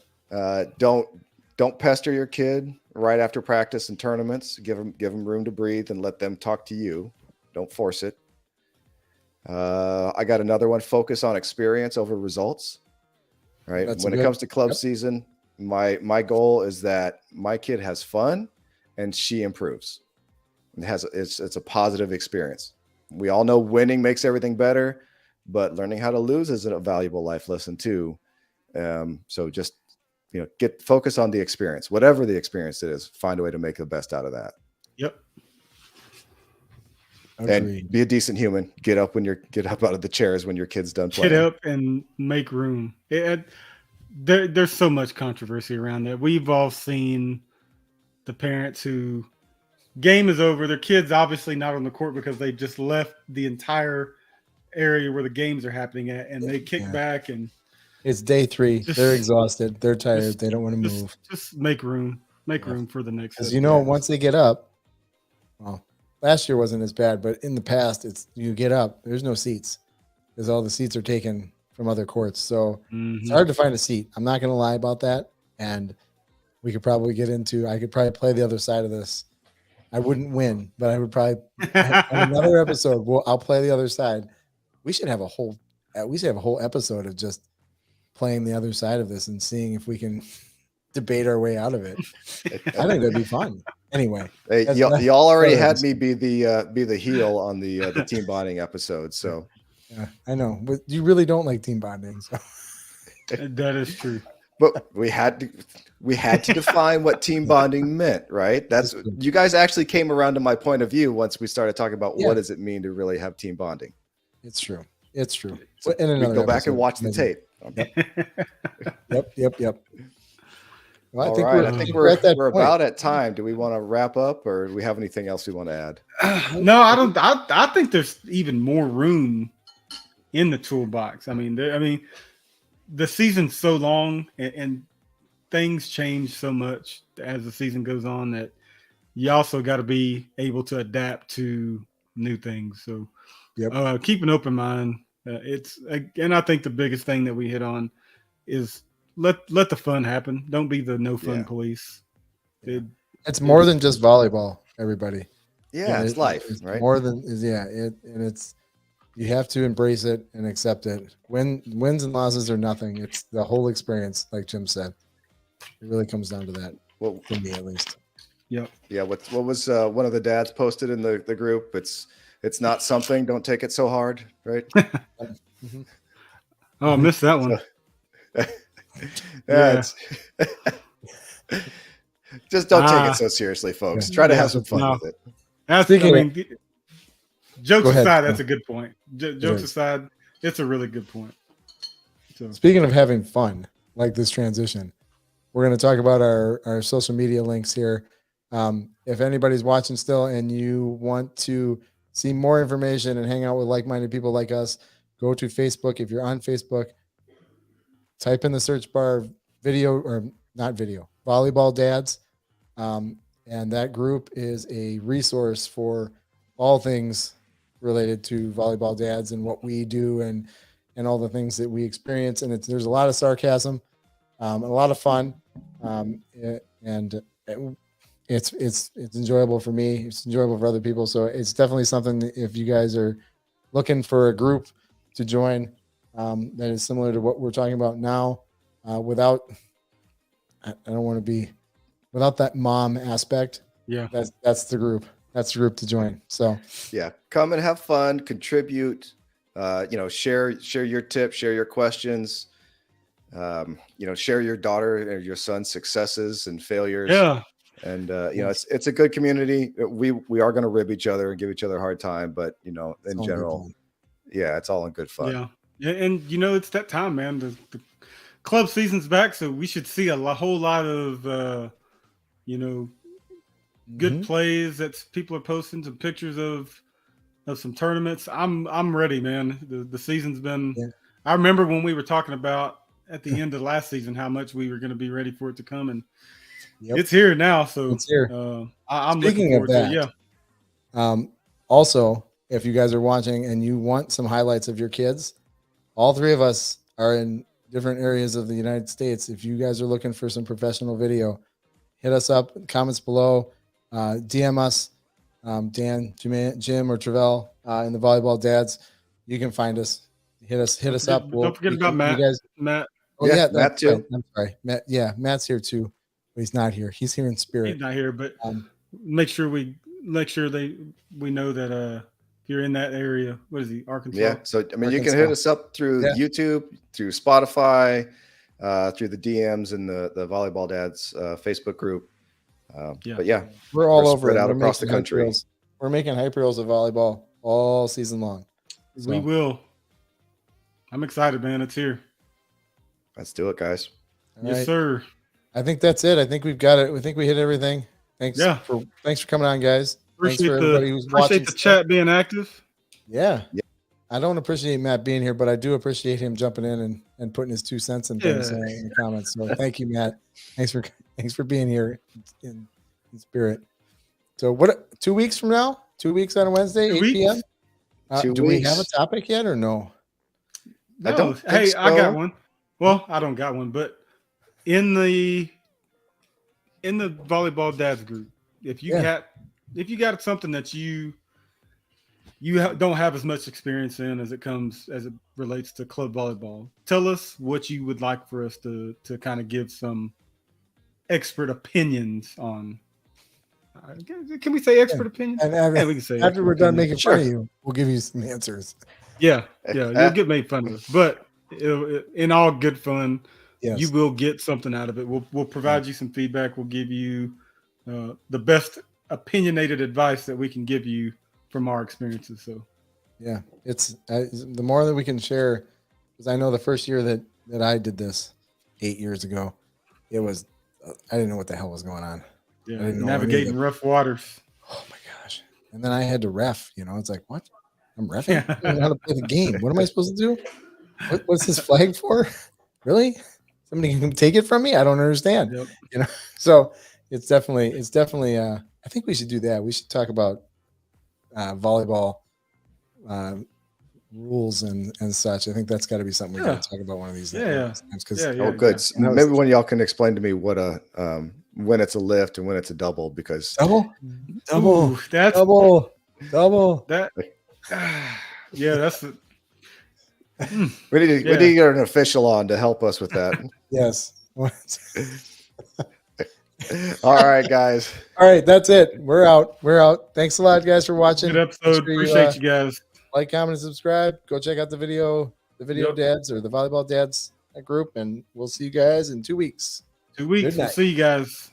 Don't pester your kid right after practice and tournaments. Give them room to breathe and let them talk to you. Don't force it. I got another one. Focus on experience over results. Right. When it comes to club season, my goal is that my kid has fun and she improves. It's a positive experience. We all know winning makes everything better, but learning how to lose is a valuable life lesson too. So just get focus on the experience, whatever the experience it is. Find a way to make the best out of that. Yep. And be a decent human. Get up out of the chairs when your kid's done playing. Get up and make room. There's so much controversy around that. We've all seen the parents who game is over. Their kid's obviously not on the court because they just left the entire area where the games are happening at, and they kick back and it's day 3. They're exhausted. They're tired. They don't want to move. Just make room. Make room for the next. Because once they get up, well, last year wasn't as bad, but in the past, you get up. There's no seats because all the seats are taken from other courts. So it's hard to find a seat. I'm not going to lie about that. And we could probably I could probably play the other side of this. I wouldn't win, but I would probably on another episode. I'll play the other side. We should have a whole episode of just playing the other side of this and seeing if we can debate our way out of it. I think that'd be fun. Anyway, y'all already had me be the heel on the team bonding episode. So yeah, I know, but you really don't like team bonding. So that is true. But we had to define what team bonding meant, right? That's you guys actually came around to my point of view once we started talking about what does it mean to really have team bonding. It's true. It's true. So go back and watch the tape. Yep. Well, I think we're about at time. Do we want to wrap up, or do we have anything else we want to add? No, I don't. I think there's even more room in the toolbox. I mean, the season's so long and things change so much as the season goes on that you also got to be able to adapt to new things. So keep an open mind. And I think the biggest thing that we hit on is let the fun happen. Don't be the no fun police. It's more than just volleyball, everybody. Yeah, it's life, right? More than and You have to embrace it and accept it. Wins and losses are nothing. It's the whole experience, like Jim said. It really comes down to that. Well, for me at least. Yep. Yeah. What was one of the dads posted in the group? It's not something. Don't take it so hard, right? Oh, I missed that one. Yeah. Just don't take it so seriously, folks. Try to have some fun with it. Jokes aside, that's a good point. Jokes aside, it's a really good point. So. Speaking of having fun, like this transition, we're going to talk about our social media links here. If anybody's watching still and you want to see more information and hang out with like-minded people like us, go to Facebook. If you're on Facebook, type in the search bar Volleyball Dads. And that group is a resource for all things related to Volleyball Dads and what we do and all the things that we experience. And there's a lot of sarcasm, a lot of fun. And it's enjoyable for me. It's enjoyable for other people. So it's definitely something that if you guys are looking for a group to join, that is similar to what we're talking about now, without that mom aspect. Yeah. That's the group. That's the group to join. So yeah, come and have fun, contribute, share your tips, share your questions, share your daughter or your son's successes and failures. Yeah. And, it's a good community. We are going to rib each other and give each other a hard time, but, in general, it's all in good fun. Yeah. And, it's that time, man. The club season's back, so we should see a whole lot of, good plays that people are posting some pictures of some tournaments. I'm ready, man. The season's been, I remember when we were talking about at the end of last season, how much we were going to be ready for it to come, and it's here now. So it's here. I'm looking forward to it. Yeah. Also, if you guys are watching and you want some highlights of your kids, all three of us are in different areas of the United States. If you guys are looking for some professional video, hit us up, comments below, DM us, Dan, Jim, or Travell in the Volleyball Dads. You can find us. Hit us up. Don't forget about Matt. Matt. Oh yeah, Matt too. Right. I'm sorry, Matt. Yeah, Matt's here too, but he's not here. He's here in spirit. He's not here, but make sure we know that if you're in that area. What is he? Arkansas. Yeah. So you can hit us up through YouTube, through Spotify, through the DMs and the Volleyball Dads Facebook group. But we're all over spread out across the country. We're making hype reels of volleyball all season long. So. We will. I'm excited, man. It's here. Let's do it, guys. Yes, sir. I think that's it. I think we've got it. I think we hit everything. Thanks for coming on, guys. Appreciate the chat being active. Yeah. I don't appreciate Matt being here, but I do appreciate him jumping in and putting his 2 cents and things in the comments. So thank you, Matt. Thanks for being here in spirit. So what? 2 weeks from now? 2 weeks on a Wednesday, 8 p.m. Do we have a topic yet or no? No. I got one. Well, I don't got one, but in the Volleyball Dads group, if you got something that you don't have as much experience in as it relates to club volleyball, tell us what you would like for us to kind of give some expert opinions on. Can we say expert opinions? And we can say after we're done making fun of you, we'll give you some answers. Yeah, you'll get made fun of, but in all good fun, you will get something out of it. We'll provide you some feedback. We'll give you the best opinionated advice that we can give you from our experiences. So, it's the more that we can share, because I know the first year that I did this 8 years ago, it was I didn't know what the hell was going on. Yeah, navigating rough waters. Oh my gosh! And then I had to ref. It's like, what? I'm refing. I don't know how to play the game. What am I supposed to do? What's this flag for? Really? Somebody can take it from me? I don't understand. Yep. So it's definitely. I think we should do that. We should talk about volleyball rules and such. I think that's got to be something we got to talk about one of these days. Good. Maybe one of y'all can explain to me what when it's a lift and when it's a double, because double. Ooh, that's double. That Yeah, that's it. We need to get an official on to help us with that. Yes. All right, guys. All right, that's it. We're out. Thanks a lot, guys, for watching. Good episode. Appreciate you guys. Like, comment, and subscribe. Go check out the video dads or the volleyball dads group, and we'll see you guys in 2 weeks. 2 weeks. We'll see you guys.